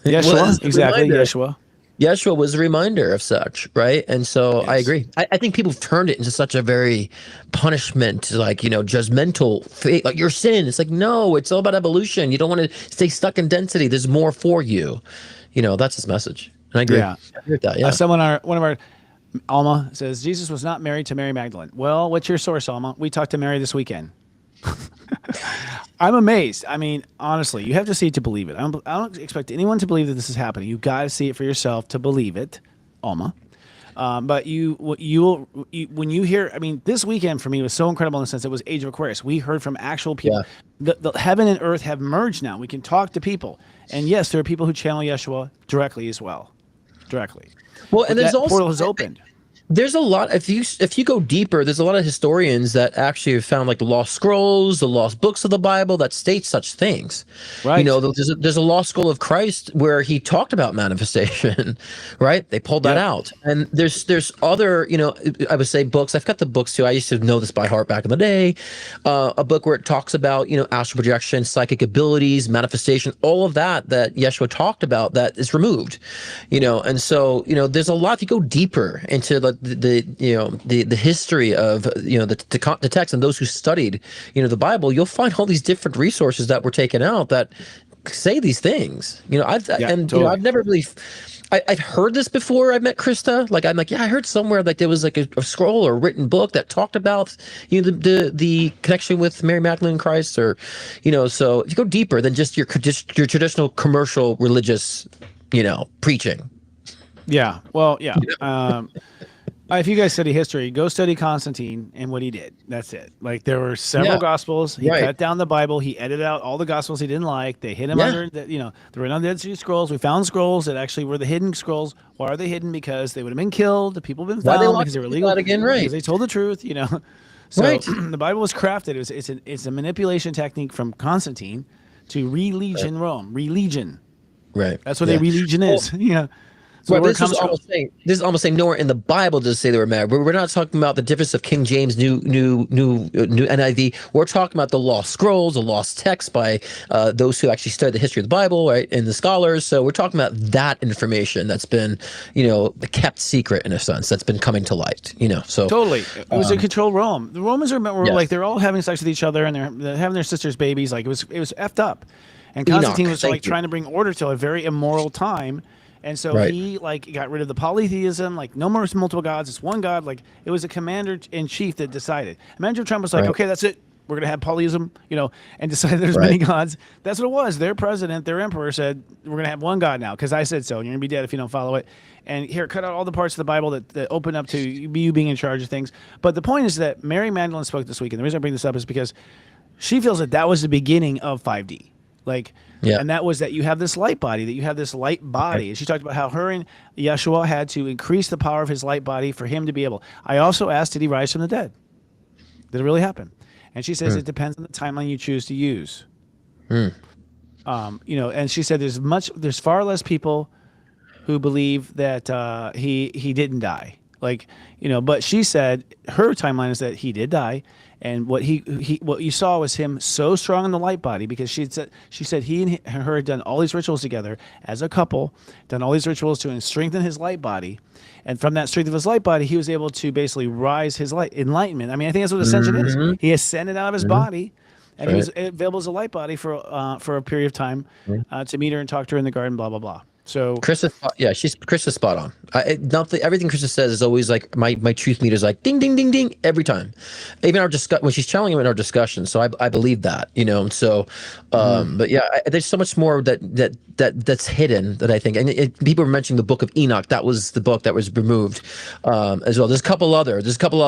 Exactly, Yeshua. Yeshua was a reminder of such, right? And so I agree. I think people have turned it into such a very punishment, like, judgmental fate, like your sin. It's like, no, it's all about evolution. You don't want to stay stuck in density. There's more for you. That's his message. And I agree. Yeah. I agree with that. Yeah. One of our Alma says Jesus was not married to Mary Magdalene. Well, what's your source, Alma? We talked to Mary this weekend. I'm amazed. I mean, honestly, you have to see it to believe it. I don't expect anyone to believe that this is happening. You got to see it for yourself to believe it, Alma. But when you hear, I mean, this weekend for me was so incredible in the sense it was Age of Aquarius. We heard from actual people. Yeah. The heaven and earth have merged now. We can talk to people, and yes, there are people who channel Yeshua directly as well, directly. Well, and there's also portal has opened. There's a lot. If you go deeper, there's a lot of historians that actually have found like the lost scrolls, the lost books of the Bible that state such things. Right. There's a lost scroll of Christ where he talked about manifestation. Right. They pulled that out, and there's other I would say books. I've got the books too. I used to know this by heart back in the day. A book where it talks about astral projection, psychic abilities, manifestation, all of that Yeshua talked about that is removed. And so there's a lot. If you go deeper into the history of the text and those who studied the Bible, you'll find all these different resources that were taken out that say these things. I've never really. I've heard this before. I met Krista. Like I'm like, yeah, I heard somewhere like there was like a scroll or a written book that talked about the connection with Mary Magdalene and Christ, or So if you go deeper than just your traditional commercial religious preaching. Yeah. Well, yeah. If you guys study history, go study Constantine and what he did. That's it. Like there were several gospels. He cut down the Bible. He edited out all the gospels he didn't like. They hid him under the, they were on the Dead Sea Scrolls. We found scrolls that actually were the hidden scrolls. Why are they hidden? Because they would have been killed. The people have been found because they were illegal. Because they told the truth. So the Bible was crafted. It's a manipulation technique from Constantine to religion Rome. Religion. Right. That's what a religion is. So this is almost saying nowhere in the Bible does it say they were married. We're not talking about the difference of King James, new NIV. We're talking about the lost scrolls, the lost texts by those who actually study the history of the Bible, right, and the scholars. So we're talking about that information that's been, kept secret in a sense, that's been coming to light. So totally, it was a controlled Rome. The Romans were like they're all having sex with each other and they're having their sisters' babies. Like it was effed up, and Constantine was like trying to bring order to a very immoral time. And so he got rid of the polytheism, like no more multiple gods, it's one God. Like it was a commander in chief that decided. Imagine Trump was like, okay, that's it. We're going to have polytheism, and decided there's many gods. That's what it was. Their president, their emperor said, we're going to have one God now because I said so. And you're going to be dead if you don't follow it. And here, cut out all the parts of the Bible that open up to you being in charge of things. But the point is that Mary Magdalene spoke this week. And the reason I bring this up is because she feels that was the beginning of 5D. And that was that you have this light body, that you have this light body. And she talked about how her and Yeshua had to increase the power of his light body for him to be able. I also asked, did he rise from the dead? Did it really happen? And she says it depends on the timeline you choose to use. And she said there's far less people who believe that he didn't die. But she said her timeline is that he did die. And what you saw was him so strong in the light body because she said he and her had done all these rituals together as a couple, done all these rituals to strengthen his light body, and from that strength of his light body, he was able to basically rise his enlightenment. I mean, I think that's what ascension is. He ascended out of his body, and he was available as a light body for a period of time to meet her and talk to her in the garden, blah blah blah. So Chris is spot on. Everything Krista says is always like my truth meter is like ding ding ding ding every time. Even when she's channeling him in our discussion. So I believe that, And so, but yeah, there's so much more that's hidden that I think. And people were mentioning the Book of Enoch. That was the book that was removed as well. There's a couple other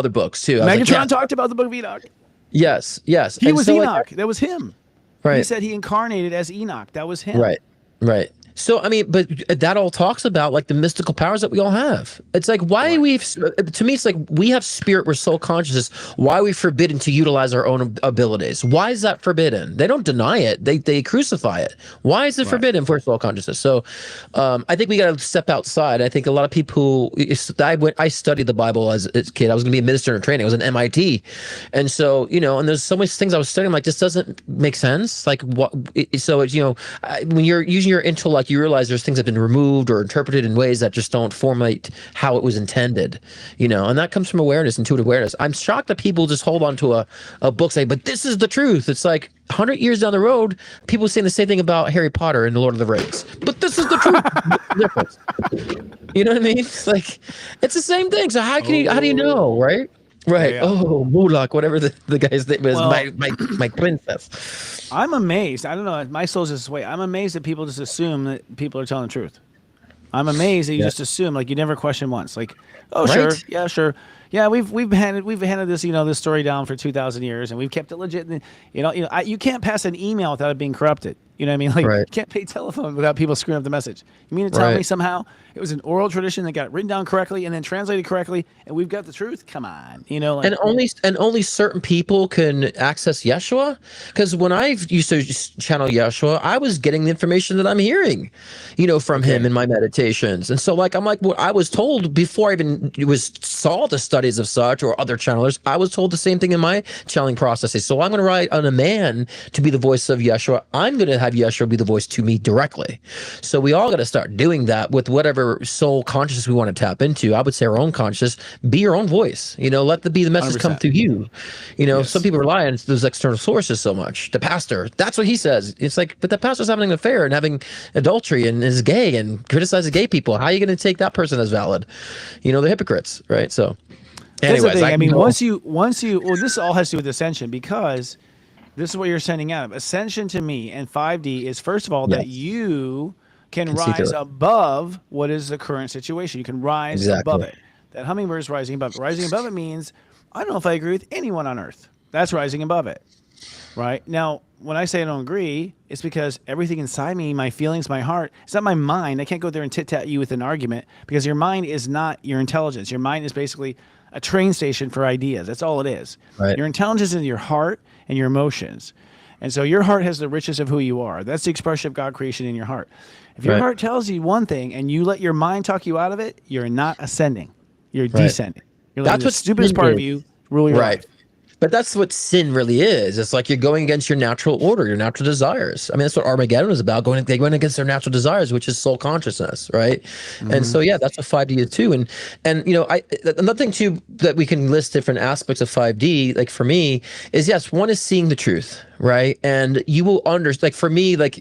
books too. Megatron talked about the Book of Enoch. Yes. He was Enoch. That was him. Right. He said he incarnated as Enoch. That was him. Right. So, I mean, but that all talks about like the mystical powers that we all have. It's like, why we, to me, it's like we have spirit, we're soul consciousness. Why are we forbidden to utilize our own abilities? Why is that forbidden? They don't deny it, they crucify it. Why is it forbidden for soul consciousness? So, I think we got to step outside. I think a lot of people, I studied the Bible as a kid. I was going to be a minister in training. I was in MIT. And so, you know, and there's so many things I was studying, I'm like, this doesn't make sense. Like, what? So, it's, you know, when you're using your intellect, you realize there's things that have been removed or interpreted in ways that just don't formulate how it was intended, you know, and that comes from awareness, intuitive awareness. I'm shocked that people just hold on to a book saying, but this is the truth. It's like 100 years down the road, people saying the same thing about Harry Potter and the Lord of the Rings, but this is the truth. You know what I mean? It's like, it's the same thing. So how do you know, right? Right. Yeah. Oh, Mulak, whatever the guy's name is, Well, my princess. I'm amazed. I don't know. My soul's this way. I'm amazed that people just assume that people are telling the truth. I'm amazed that you just assume, like, you never question once. Like, oh, sure, Right. yeah, sure, yeah. We've handed this, you know, this story down for 2,000 years, and we've kept it legit. And, you can't pass an email without it being corrupted. You know what I mean? Like, Right. you can't pay telephone without people screwing up the message. You mean to tell me Right. somehow it was an oral tradition that got written down correctly and then translated correctly, and we've got the truth? Come on, you know. Like, And only certain people can access Yeshua. Because when I used to channel Yeshua, I was getting the information that I'm hearing, you know, from him in my meditations. And so, like, I'm like, what I was told before I even saw the studies of such or other channelers, I was told the same thing in my channeling processes. So I'm going to write on a man to be the voice of Yeshua. I'm going to have Yeshua be the voice to me directly. So we all got to start doing that with whatever soul consciousness we want to tap into. I would say our own consciousness, be your own voice, you know, let the message come 100%. through you. You know, some people rely on those external sources so much. The pastor, that's what he says. It's like, but the pastor's having an affair and having adultery and is gay and criticizes gay people. How are you going to take that person as valid? You know, they're hypocrites, right? So that's the anyways, thing. I mean, know- once you, well, this all has to do with ascension, because this is what you're sending out. Ascension to me and 5D is, first of all, that you can see through rise it. above what is the current situation. You can rise above Exactly. it. That hummingbird is rising above it. Rising above it means, I don't know if I agree with anyone on earth. That's rising above it. Right? Now, when I say I don't agree, it's because everything inside me, my feelings, my heart, it's not my mind. I can't go there and tit-tat you with an argument, because your mind is not your intelligence. Your mind is basically a train station for ideas. That's all it is. Right. Your intelligence is your heart and your emotions. And so your heart has the riches of who you are. That's the expression of God creation in your heart. If your Right. heart tells you one thing and you let your mind talk you out of it, you're not ascending. You're descending. You're letting That's the what stupidest sin part of is. you rule your Right. life. But that's what sin really is. It's like you're going against your natural order, your natural desires. I mean, that's what Armageddon is about. They went against their natural desires, which is soul consciousness, right? And so, yeah, that's what 5D is too. And you know, another thing too that we can list different aspects of 5D. Like for me, is yes, one is seeing the truth, right? And you will understand. Like for me, like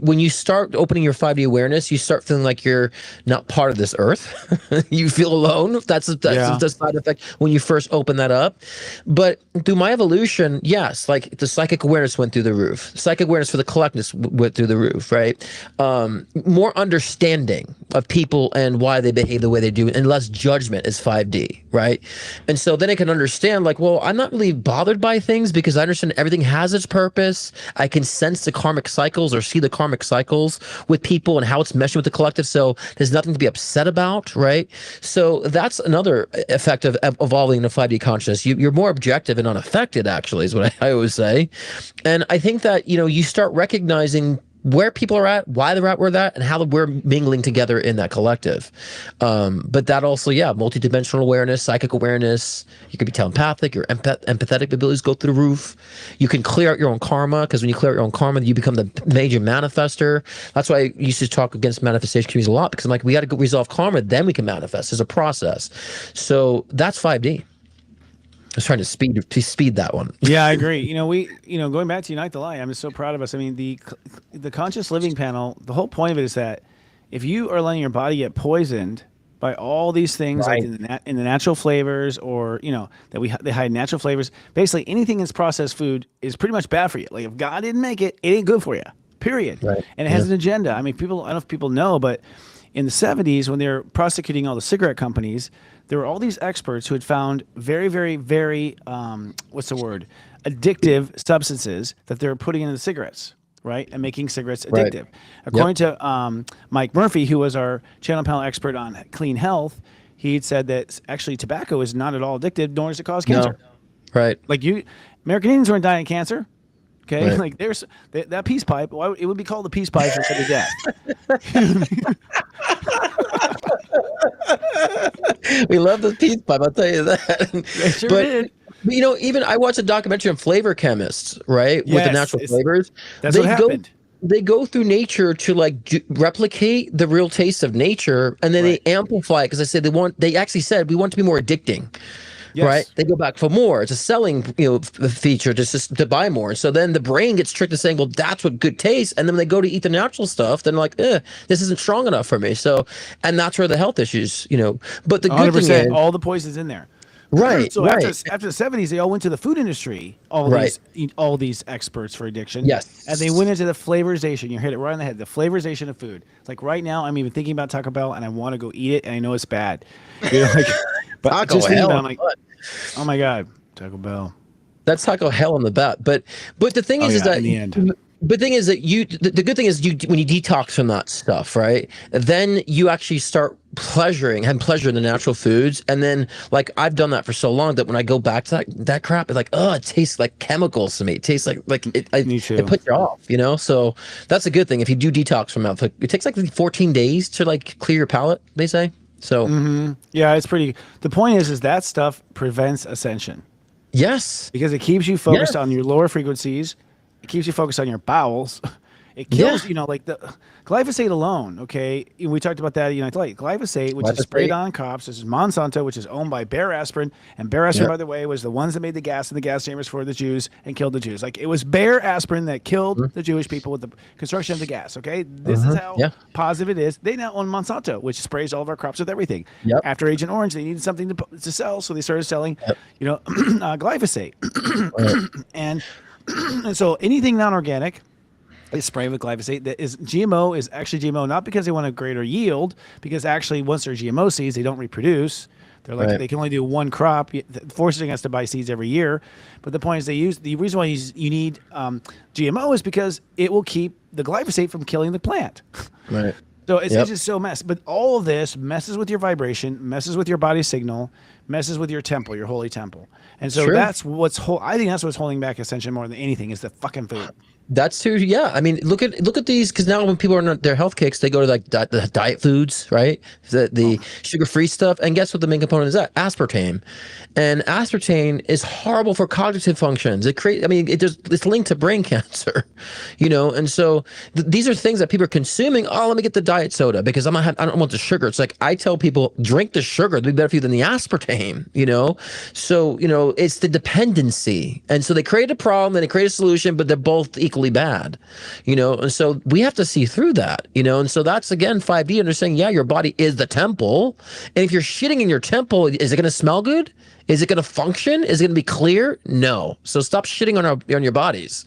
when you start opening your 5D awareness, you start feeling like you're not part of this earth. You feel alone. That's the side effect when you first open that up. But through my evolution, yes, like the psychic awareness went through the roof. Psychic awareness for the collectness went through the roof, right? More understanding of people and why they behave the way they do, and less judgment is 5D, right? And so then I can understand, like, well, I'm not really bothered by things because I understand everything has its purpose. I can sense the karmic cycles or see the karmic cycles with people and how it's meshing with the collective. So there's nothing to be upset about, right? So that's another effect of evolving into 5D consciousness. You're more objective and unaffected, actually, is what I always say. And I think that, you know, you start recognizing where people are at, why they're at where they're at, and how we're mingling together in that collective. But that also, yeah, multidimensional awareness, psychic awareness. You could be telepathic. Your empathetic abilities go through the roof. You can clear out your own karma, because when you clear out your own karma, you become the major manifester. That's why I used to talk against manifestation communities a lot, because I'm like, we got to resolve karma, then we can manifest. There's a process. So that's 5D. I was trying to speed that one. Yeah, I agree. Going back to Unite the Light, I'm just so proud of us. I mean, the conscious living panel, the whole point of it is that if you are letting your body get poisoned by all these things, Right. like in the natural flavors, or that they hide natural flavors, basically anything that's processed food is pretty much bad for you. Like if God didn't make it, it ain't good for you. Period. Right. And it has an agenda. I mean, I don't know if people know, but in the 70s, when they were prosecuting all the cigarette companies, there were all these experts who had found very, very, very, addictive substances that they were putting into the cigarettes. right, and making cigarettes Right. addictive. According to Mike Murphy, who was our channel panel expert on clean health, he had said that actually tobacco is not at all addictive, nor does it cause cancer. No. Right. Like American Indians weren't dying of cancer. Okay, Right. like there's that peace pipe. Why it would be called the peace pipe instead of death? We love the peace pipe, I'll tell you that. They sure but, did. but, you know, even I watched a documentary on flavor chemists, right? With the Yes, natural it's- flavors. that's what happened. They go through nature to like replicate the real taste of nature, and then Right. they amplify it because they actually said we want it to be more addicting. Yes. Right? They go back for more. It's a selling, feature just to buy more. So then the brain gets tricked to saying, well, that's what good tastes. And then when they go to eat the natural stuff, then like, this isn't strong enough for me. So, and that's where the health issues, But the good thing 100%. is, All the poison's in there. right, So right, after the 70s, they all went to the food industry. Right. All these experts for addiction. Yes. And they went into the flavorization. You hit it right on the head. The flavorization of food. It's like right now, I'm even thinking about Taco Bell, and I want to go eat it, and I know it's bad. But Taco just thinking hell, about it, I'm like, oh my god, Taco Bell. that's Taco hell on the bat. But the thing is that in the end. the thing is that the good thing is when you detox from that stuff, right? Then you actually start having pleasure in the natural foods, and then like I've done that for so long that when I go back to that crap, it's like, oh, it tastes like chemicals to me. It tastes like Me too. it puts you off, So that's a good thing if you do detox from that. Like, it takes like 14 days to like clear your palate, they say. So Yeah, it's pretty. The point is that stuff prevents ascension yes, because it keeps you focused Yeah. on your lower frequencies. It keeps you focused on your bowels. It kills, Yeah. like the glyphosate alone. Okay, we talked about that. Like glyphosate, which is Glyphosate. sprayed on crops. This is Monsanto, which is owned by Bayer Aspirin, and Bayer Aspirin, Yeah. by the way, was the ones that made the gas in the gas chambers for the Jews and killed the Jews. Like it was Bayer Aspirin that killed the Jewish people with the construction of the gas. Okay, this is how Yeah. positive it is. They now own Monsanto, which sprays all of our crops with everything. Yep. After Agent Orange, they needed something to sell, so they started selling, glyphosate, and so anything non-organic is sprayed with glyphosate. That is GMO is actually GMO not because they want a greater yield, because actually once they're GMO seeds, they don't reproduce. They're like Right. they can only do one crop, forcing us to buy seeds every year. But the point is, the reason why you need GMO is because it will keep the glyphosate from killing the plant. right. So it's Yep. just so mess. But all of this messes with your vibration, messes with your body signal, messes with your temple, your holy temple. And so Sure. that's I think that's what's holding back ascension more than anything is the fucking food. That's true. Yeah, I mean, look at these, because now when people are on their health kicks, they go to like the diet foods, right? The sugar-free stuff, and guess what the main component is? That aspartame, and aspartame is horrible for cognitive functions. It's linked to brain cancer, and so these are things that people are consuming. Oh, let me get the diet soda because I don't want the sugar. It's like I tell people, drink the sugar; it'll be better for you than the aspartame. So it's the dependency, and so they create a problem, then they create a solution, but they're both equally bad, and so we have to see through that, and so that's again 5D understanding. Yeah, your body is the temple, and if you're shitting in your temple, is it going to smell good? Is it going to function? Is it going to be clear? No. So stop shitting on your bodies.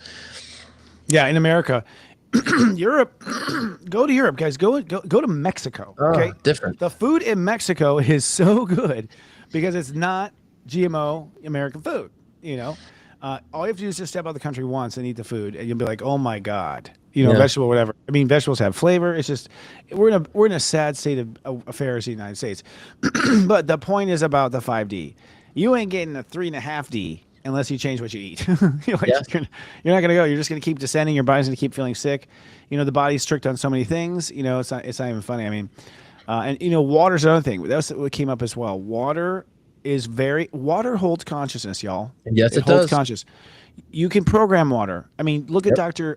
Yeah, in America, Europe, go to Europe, guys. Go to Mexico. Okay, different. The food in Mexico is so good because it's not GMO American food. All you have to do is just step out of the country once and eat the food, and you'll be like, oh my god, Yeah. vegetable, whatever. I mean, vegetables have flavor. It's just we're in a sad state of affairs in the United States. But the point is about the 5D. You ain't getting a 3.5D unless you change what you eat. You're not going to go. You're just going to keep descending. Your body's going to keep feeling sick. The body's strict on so many things. It's not even funny. I mean, water's another thing. That's what came up as well. Water holds consciousness, y'all. Yes, it holds does. conscious. You can program water. I mean, look at Dr.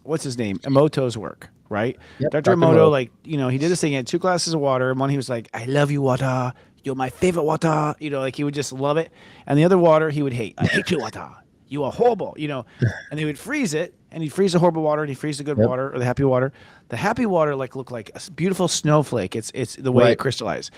What's his name? Emoto's work, right? Yep, Dr. Dr. Emoto, Emoto. he did this thing. He had 2 glasses of water, and one he was like, I love you, water. You're my favorite water. He would just love it. And the other water he would hate. I hate you, water. You are horrible, And they would freeze it, and he'd freeze the horrible water, and he'd freeze the good water, or the happy water. The happy water looked like a beautiful snowflake. It's the way it crystallized.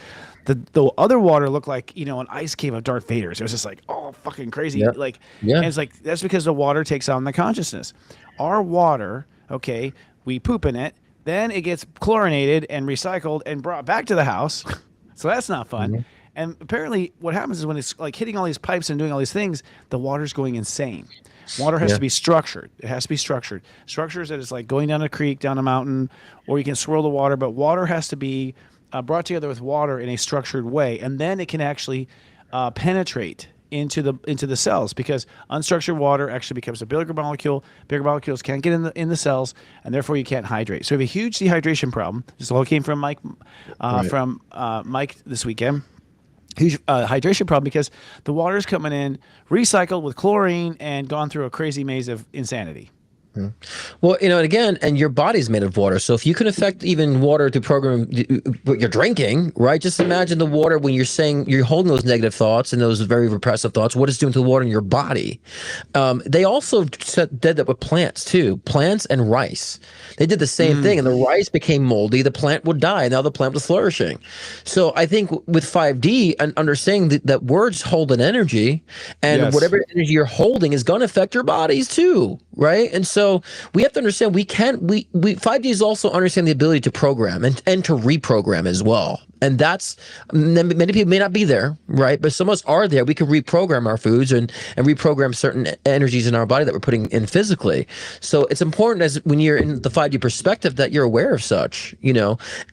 The other water looked like an ice cave of Darth Vader's. It was just like, oh, fucking crazy. Yep. And it's like that's because the water takes on the consciousness. Our water, okay, we poop in it, then it gets chlorinated and recycled and brought back to the house. So that's not fun. And apparently what happens is when it's like hitting all these pipes and doing all these things, the water's going insane. Water has Yeah. to be structured. It has to be structured. Structures that is like going down a creek, down a mountain, or you can swirl the water, but water has to be brought together with water in a structured way, and then it can actually penetrate into the cells, because unstructured water actually becomes a bigger molecule. Bigger molecules can't get in the cells, and therefore you can't hydrate. So we have a huge dehydration problem. This all came from Mike Mike this weekend. Huge hydration problem because the water is coming in recycled with chlorine and gone through a crazy maze of insanity. Well, and again, and your body's made of water. So if you can affect even water to program what you're drinking, right? Just imagine the water when you're saying you're holding those negative thoughts and those very repressive thoughts, what it's doing to the water in your body. They also did that with plants too, plants and rice. They did the same thing, and the rice became moldy. The plant would die. Now the plant was flourishing. So I think with 5D and understanding that words hold an energy, and whatever energy you're holding is going to affect your bodies too, right? And so we have to understand we 5D is also understand the ability to program and to reprogram as well. And that's, many people may not be there, right? But some of us are there. We can reprogram our foods and reprogram certain energies in our body that we're putting in physically. So it's important as when you're in the 5D perspective that you're aware of such,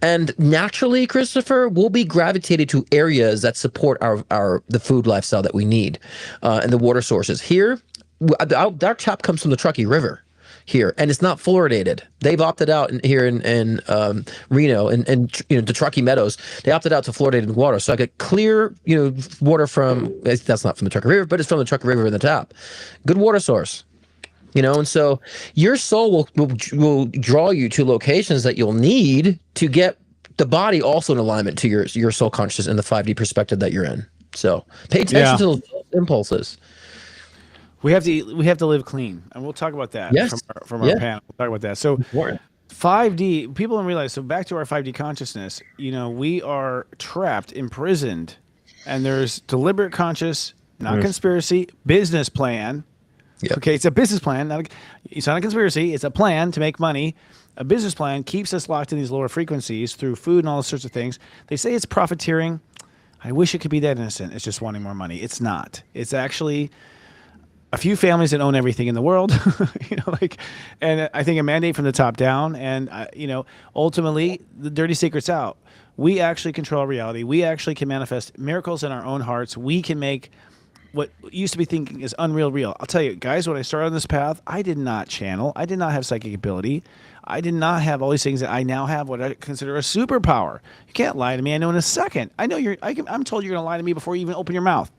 and naturally, Christopher, we'll be gravitated to areas that support the food lifestyle that we need, and the water sources. Here, our tap comes from the Truckee River here, and it's not fluoridated. They've opted out here in Reno and the Truckee Meadows. They opted out to fluoridated water, so I get clear water from, that's not from the Truckee River, but it's from the Truckee River in the tap. Good water source. And so your soul will draw you to locations that you'll need to get the body also in alignment to your soul consciousness and the 5D perspective that you're in. So pay attention to those impulses. We have to live clean, and we'll talk about that from our panel. We'll talk about that. So 5D, people don't realize. So back to our 5D consciousness, we are trapped, imprisoned, and there's deliberate conscious, not conspiracy, business plan. Yep. Okay, it's a business plan. It's not a conspiracy. It's a plan to make money. A business plan keeps us locked in these lower frequencies through food and all sorts of things. They say it's profiteering. I wish it could be that innocent. It's just wanting more money. It's not. It's actually a few families that own everything in the world, and I think a mandate from the top down. And ultimately, the dirty secret's out. We actually control our reality. We actually can manifest miracles in our own hearts. We can make what used to be thinking is unreal real. I'll tell you, guys, when I started on this path, I did not channel. I did not have psychic ability. I did not have all these things that I now have, what I consider a superpower. You can't lie to me. I know in a second. I know I'm told you're going to lie to me before you even open your mouth.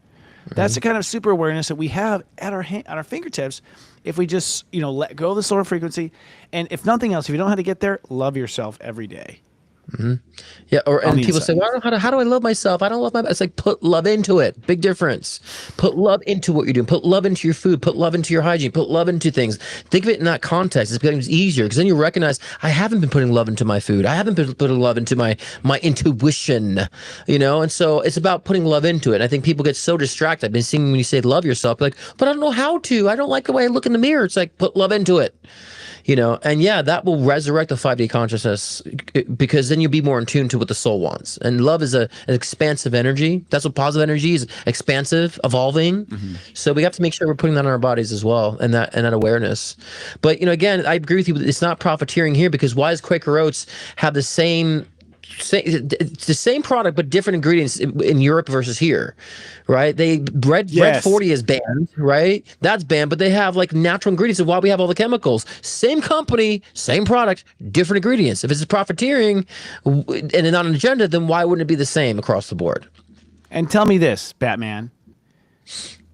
That's the kind of super awareness that we have at our fingertips if we just let go of the lower frequency. And if nothing else, if you don't know how to get there, love yourself every day. Mm-hmm. Yeah, and people say, "Well, how do I love myself? I don't love myself." It's like, put love into it. Big difference. Put love into what you're doing. Put love into your food. Put love into your hygiene. Put love into things. Think of it in that context. It becomes easier because then you recognize I haven't been putting love into my food. I haven't been putting love into my intuition. And so it's about putting love into it. And I think people get so distracted. I've been seeing when you say love yourself, like, but I don't know how to. I don't like the way I look in the mirror. It's like, put love into it. And that will resurrect the 5D consciousness, because then you'll be more in tune to what the soul wants. And love is an expansive energy. That's what positive energy is: expansive, evolving. Mm-hmm. So we have to make sure we're putting that on our bodies as well, and that awareness. But again, I agree with you. It's not profiteering here, because why does Quaker Oats have the same? It's the same product but different ingredients in Europe versus here, right? Red 40 is banned, right? That's banned, but they have like natural ingredients. And why we have all the chemicals? Same company, same product, different ingredients. If it's profiteering and not an agenda, then why wouldn't it be the same across the board? And tell me this, Batman.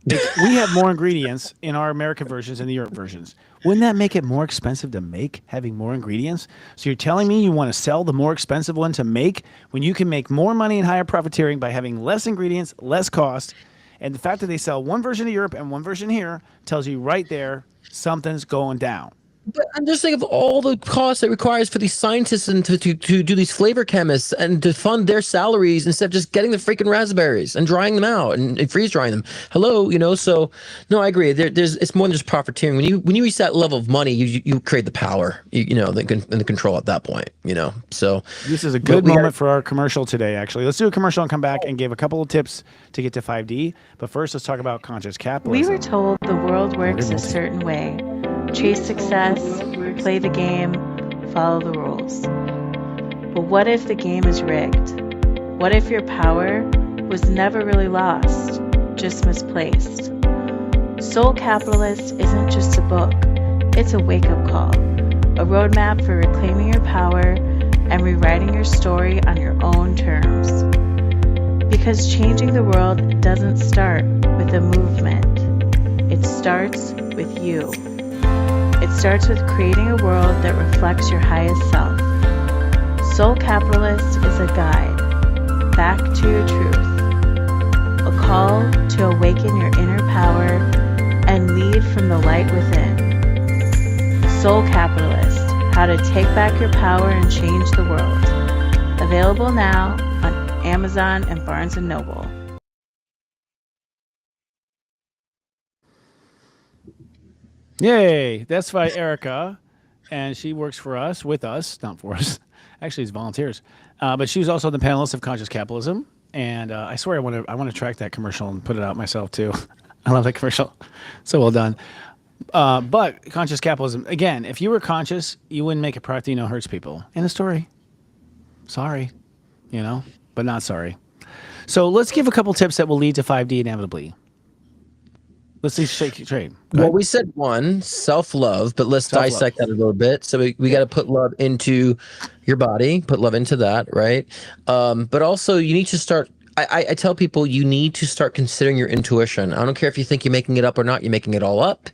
We have more ingredients in our American versions than the Europe versions. Wouldn't that make it more expensive to make, having more ingredients? So you're telling me you want to sell the more expensive one to make when you can make more money and higher profiteering by having less ingredients, less cost? And the fact that they sell one version of Europe and one version here tells you right there something's going down. But I'm just thinking of all the costs it requires for these scientists and to do these flavor chemists and to fund their salaries instead of just getting the freaking raspberries and drying them out and freeze drying them. Hello, so no, I agree. There's it's more than just profiteering. When you reach that level of money, you create the power, the control at that point. So this is a good moment for our commercial today. Actually, let's do a commercial and come back and give a couple of tips to get to 5D. But first, let's talk about conscious capitalism. We were told the world works a certain way. Chase success, play the game, follow the rules. But what if the game is rigged? What if your power was never really lost, just misplaced? Soul Capitalist isn't just a book, it's a wake-up call, a roadmap for reclaiming your power and rewriting your story on your own terms. Because changing the world doesn't start with a movement, it starts with you. It starts with creating a world that reflects your highest self. Soul Capitalist is a guide back to your truth, a call to awaken your inner power and lead from the light within. Soul Capitalist, how to take back your power and change the world. Available now on Amazon and Barnes & Noble. Yay! That's by Erica, and she works with us, not for us. Actually, it's volunteers. But she was also the panelist of Conscious Capitalism, and I swear I want to track that commercial and put it out myself too. I love that commercial. So well done. But Conscious Capitalism, again, if you were conscious, you wouldn't make a product hurts people. End of story. Sorry, but not sorry. So let's give a couple tips that will lead to 5D inevitably. Let's see, shake your trade. Well, we said one, self-love, but let's dissect that a little bit. So we got to put love into your body, put love into that, right? But also you need to start, I tell people you need to start considering your intuition. I don't care if you think you're making it up or not, you're making it all up.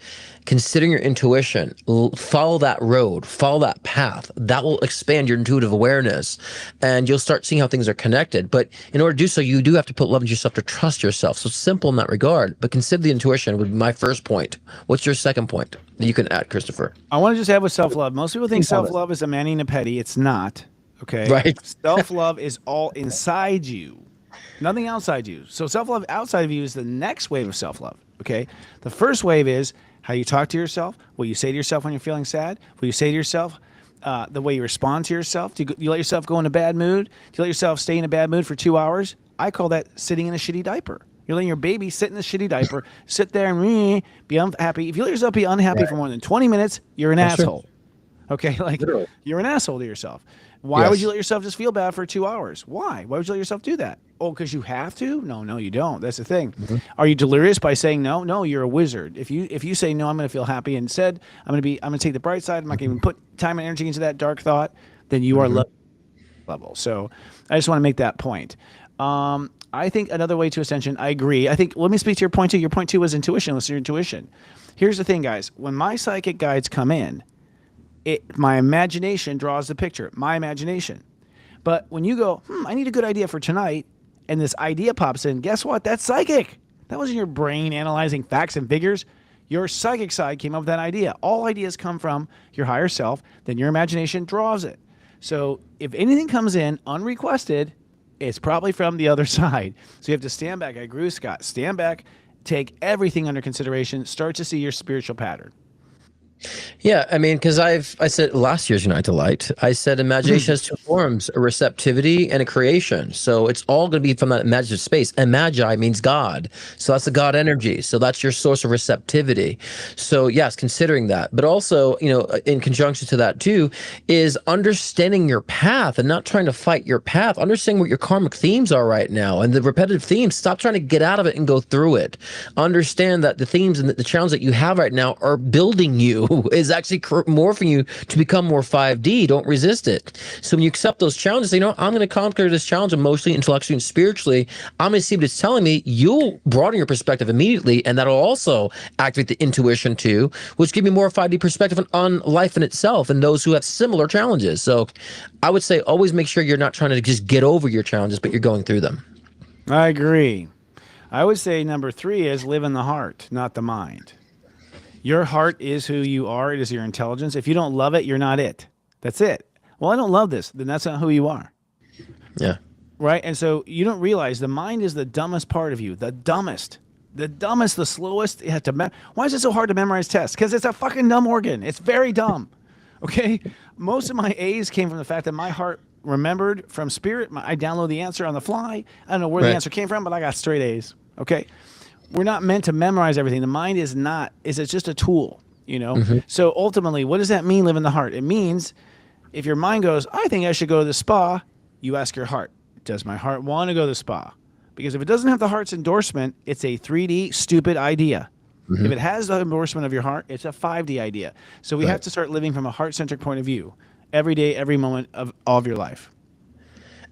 Considering your intuition, follow that road, follow that path. That will expand your intuitive awareness and you'll start seeing how things are connected. But in order to do so, you do have to put love into yourself to trust yourself. So it's simple in that regard, but consider the intuition would be my first point. What's your second point that you can add, Christopher? I want to just add with self-love. Most people think self-love is a Manny and a Petty. It's not. Okay. Right. Self-love is all inside you. Nothing outside you. So self-love outside of you is the next wave of self-love. Okay. The first wave is how you talk to yourself, what you say to yourself when you're feeling sad, what you say to yourself, the way you respond to yourself. Do you let yourself go in a bad mood? Do you let yourself stay in a bad mood for 2 hours? I call that sitting in a shitty diaper. You're letting your baby sit in a shitty diaper, sit there and be unhappy. If you let yourself be unhappy for more than 20 minutes, you're an asshole. Okay, Literally. You're an asshole to yourself. Why would you let yourself just feel bad for 2 hours? Why? Why would you let yourself do that? Oh, because you have to? No, you don't. That's the thing. Mm-hmm. Are you delirious by saying no? No, you're a wizard. If you say no, I'm going to feel happy. Instead, I'm going to take the bright side. I'm not going to even put time and energy into that dark thought. Then you are level. So I just want to make that point. I think another way to ascension. I agree. I think let me speak to your point two. Your point two was intuition. Listen to your intuition. Here's the thing, guys. When my psychic guides come in, my imagination draws the picture. My imagination. But when you go, I need a good idea for tonight, and this idea pops in, guess what? That's psychic. That wasn't your brain analyzing facts and figures. Your psychic side came up with that idea. All ideas come from your higher self, then your imagination draws it. So if anything comes in unrequested, it's probably from the other side. So you have to stand back. I agree with Scott. Stand back, take everything under consideration, start to see your spiritual pattern. Yeah, I mean, because I said last year's Unite to Light, I said imagination has two forms, a receptivity and a creation. So it's all going to be from that imaginative space. And magi means God. So that's the God energy. So that's your source of receptivity. So yes, considering that. But also, in conjunction to that too, is understanding your path and not trying to fight your path. Understanding what your karmic themes are right now. And the repetitive themes, stop trying to get out of it and go through it. Understand that the themes and the challenges that you have right now are building you. Is actually morphing you to become more 5D. Don't resist it. So when you accept those challenges, I'm going to conquer this challenge emotionally, intellectually, and spiritually. I'm going to see what it's telling me. You'll broaden your perspective immediately, and that'll also activate the intuition too, which give me more 5D perspective on life in itself and those who have similar challenges. So I would say always make sure you're not trying to just get over your challenges, but you're going through them. I agree. I would say number 3 is live in the heart, not the mind. Your heart is who you are. It is your intelligence. If you don't love it, you're not it. That's it. Well, I don't love this. Then that's not who you are. Yeah. Right. And so you don't realize the mind is the dumbest part of you. The dumbest, the slowest. You have to Why is it so hard to memorize tests? Because it's a fucking dumb organ. It's very dumb. Okay. Most of my A's came from the fact that my heart remembered from spirit. I download the answer on the fly. I don't know where the answer came from, but I got straight A's. Okay. We're not meant to memorize everything. The mind is not. It's just a tool. So ultimately, what does that mean? Live in the heart. It means if your mind goes, I think I should go to the spa. You ask your heart, does my heart want to go to the spa? Because if it doesn't have the heart's endorsement, it's a 3D stupid idea. If it has the endorsement of your heart, it's a 5D idea. So we have to start living from a heart-centric point of view every day, every moment of all of your life.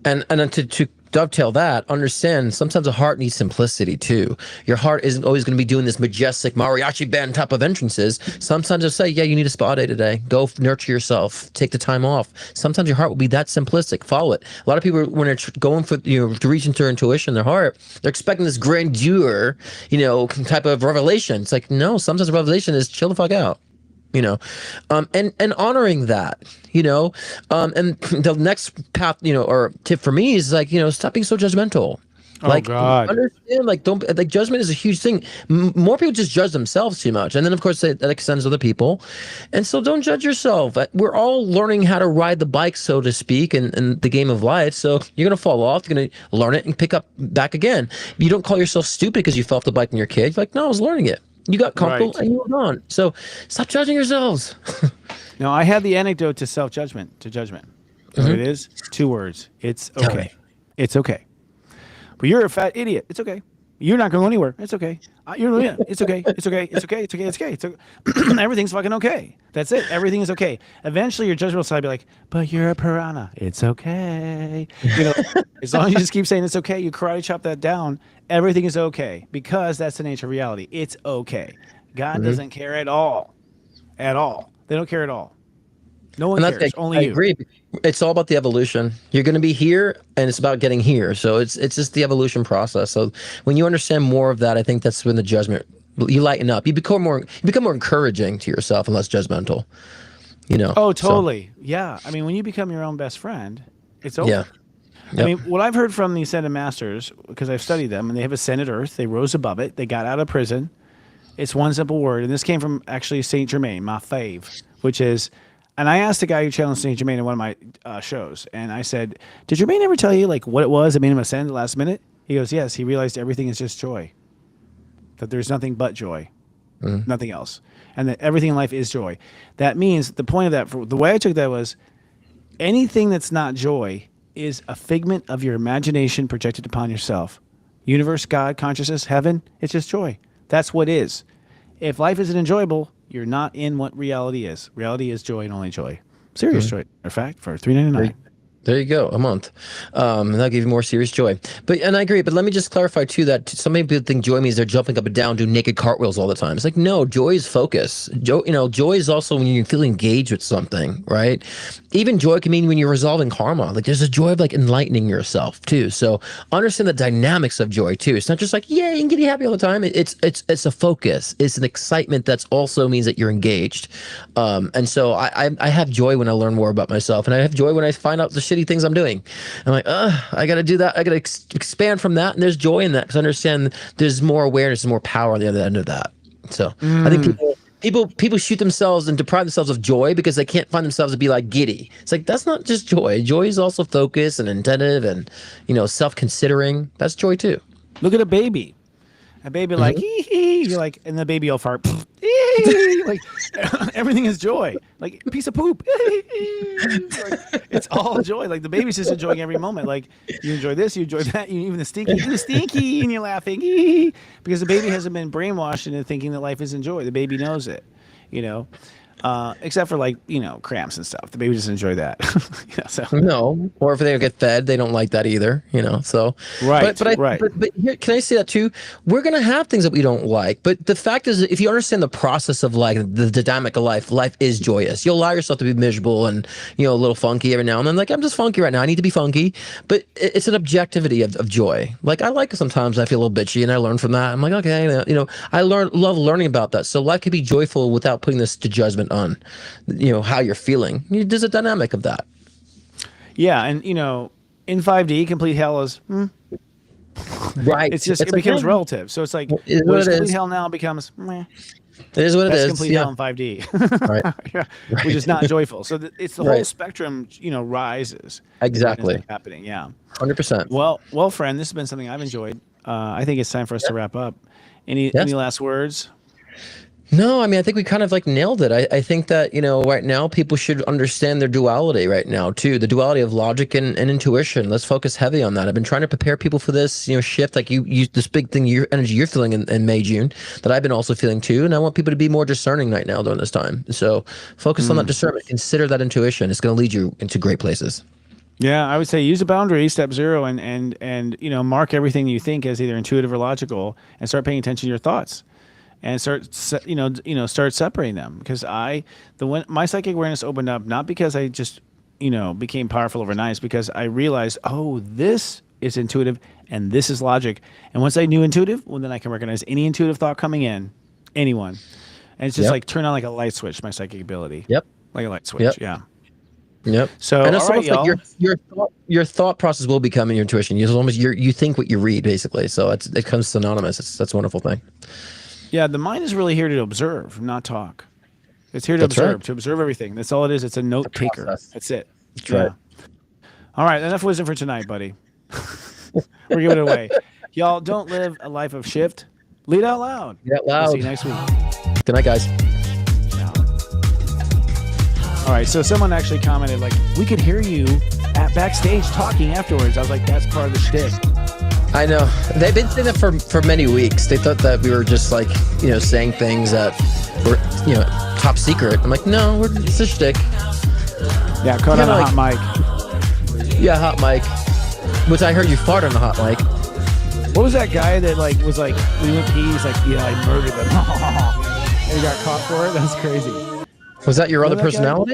And then to dovetail that, understand sometimes a heart needs simplicity too. Your heart isn't always going to be doing this majestic mariachi band type of entrances. Sometimes it'll say, yeah, you need a spa day today. Go nurture yourself. Take the time off. Sometimes your heart will be that simplistic. Follow it. A lot of people, when they're going for, to reach into their intuition, their heart, they're expecting this grandeur, type of revelation. It's like, no, sometimes the revelation is chill the fuck out. And honoring that, and the next path, or tip for me is like, stop being so judgmental. Oh God. Understand, judgment is a huge thing. More people just judge themselves too much. And then of course that extends to other people. And so don't judge yourself. We're all learning how to ride the bike, so to speak, in the game of life. So you're going to fall off, you're going to learn it and pick up back again. You don't call yourself stupid because you fell off the bike when you're a kid. You're like, no, I was learning it. You got comfortable and you moved on. So stop judging yourselves. No, I had the anecdote to self-judgment, to judgment. You know what it is? 2 words. It's okay. It's okay. But you're a fat idiot. It's okay. You're not going anywhere. It's okay. It's okay. It's okay. It's okay. It's okay. It's okay. It's okay. Everything's fucking okay. That's it. Everything is okay. Eventually, your judgmental side will be like, but you're a piranha. It's okay. As long as you just keep saying it's okay, you karate chop that down. Everything is okay because that's the nature of reality. It's okay. God doesn't care at all. At all. They don't care at all. No one cares. Only you. I agree. It's all about the evolution. You're going to be here, and it's about getting here. So it's just the evolution process. So when you understand more of that, I think that's when the judgment, you lighten up. You become more encouraging to yourself and less judgmental. Oh, totally. So. Yeah. I mean, when you become your own best friend, it's over. Yeah. Yep. I mean, what I've heard from the Ascended Masters, because I've studied them, and they have ascended Earth. They rose above it. They got out of prison. It's one simple word, and this came from actually Saint Germain, my fave, which is. And I asked the guy who challenged Saint Germain in one of my shows, and I said, "Did Germain ever tell you what it was that made him ascend the last minute?" He goes, "Yes." He realized everything is just joy. That there's nothing but joy, nothing else, and that everything in life is joy. That means the point of that, the way I took that was, anything that's not joy is a figment of your imagination projected upon yourself. Universe, God, consciousness, heaven, it's just joy. That's what is. If life isn't enjoyable, you're not in what reality is. Reality is joy and only joy. Serious joy, matter of fact, for $3.99. There you go, a month. And that'll give you more serious joy. And I agree, but let me just clarify too that some people think joy means they're jumping up and down, doing naked cartwheels all the time. It's like, no, joy is focus. Joy is also when you feel engaged with something, right? Even joy can mean when you're resolving karma. There's a joy of enlightening yourself too. So understand the dynamics of joy too. It's not just yay and getting happy all the time. It's a focus. It's an excitement that's also means that you're engaged. And so I have joy when I learn more about myself, and I have joy when I find out the shitty things I'm doing. I'm like, I got to do that. I got to expand from that. And there's joy in that because I understand there's more awareness and more power on the other end of that. So I think people shoot themselves and deprive themselves of joy because they can't find themselves to be giddy. It's that's not just joy. Joy is also focus and attentive and, self-considering. That's joy too. Look at a baby. A baby hee hee. You're and the baby will fart. Everything is joy. A piece of poop. It's all joy. The baby's just enjoying every moment. You enjoy this, you enjoy that. You even the stinky, and you're laughing because the baby hasn't been brainwashed into thinking that life isn't joy. The baby knows it. except for like, cramps and stuff. The baby doesn't enjoy that. So No, or if they don't get fed, they don't like that either. So right, but here, can I say that too? We're gonna have things that we don't like, but the fact is, if you understand the process of like the dynamic of life, life is joyous. You'll allow yourself to be miserable and a little funky every now and then. Like, I'm just funky right now. I need to be funky, but it's an objectivity of joy. Like, I like sometimes I feel a little bitchy, and I learn from that. I'm like, okay, I love learning about that. So life can be joyful without putting this to judgment on how you're feeling. There's a dynamic of that. Yeah, and in 5D, complete hell is right. It becomes relative. So it's like what is complete hell now becomes meh. It is what it is. That's complete hell in 5D, right? Yeah. Which is not joyful. So it's the whole spectrum, rises. Exactly. Happening. Yeah. 100%. Well, friend, this has been something I've enjoyed. I think it's time for us to wrap up. Any last words? No, I mean, I think we kind of like nailed it. I think that, right now people should understand their duality right now too. The duality of logic and intuition. Let's focus heavy on that. I've been trying to prepare people for this, shift, like you this big thing, your energy you're feeling in May, June, that I've been also feeling too. And I want people to be more discerning right now during this time. So focus on that discernment, consider that intuition. It's going to lead you into great places. Yeah, I would say use a boundary, step 0, and mark everything you think as either intuitive or logical, and start paying attention to your thoughts. And start separating them, because when my psychic awareness opened up, not because I just became powerful overnight, it's because I realized, this is intuitive and this is logic. And once I knew intuitive, well, then I can recognize any intuitive thought coming in, anyone, and it's just like turn on like a light switch, my psychic ability. Yep, like a light switch. Yep. Yeah. Yep. So and it's all right, almost like your thought process will become your intuition. You think what you read, basically. So it comes synonymous. That's a wonderful thing. Yeah, the mind is really here to observe, not talk. It's here to observe everything. That's all it is. It's a note taker. That's it. That's right. All right, enough wisdom for tonight, buddy. We're giving it away. Y'all, don't live a life of shift. Lead out loud. Get loud. We'll see you next week. Good night, guys. All right, so someone actually commented, like, we could hear you at backstage talking afterwards. I was like, that's part of the shtick. I know. They've been saying that for many weeks. They thought that we were just like, saying things that were, top secret. I'm like, no, it's a shtick. Yeah, caught on a hot mic. Yeah, hot mic. Which I heard you fart on the hot mic. What was that guy that was like, we went pee, he's like, yeah, I murdered them. And he got caught for it? That's crazy. Was that your other personality?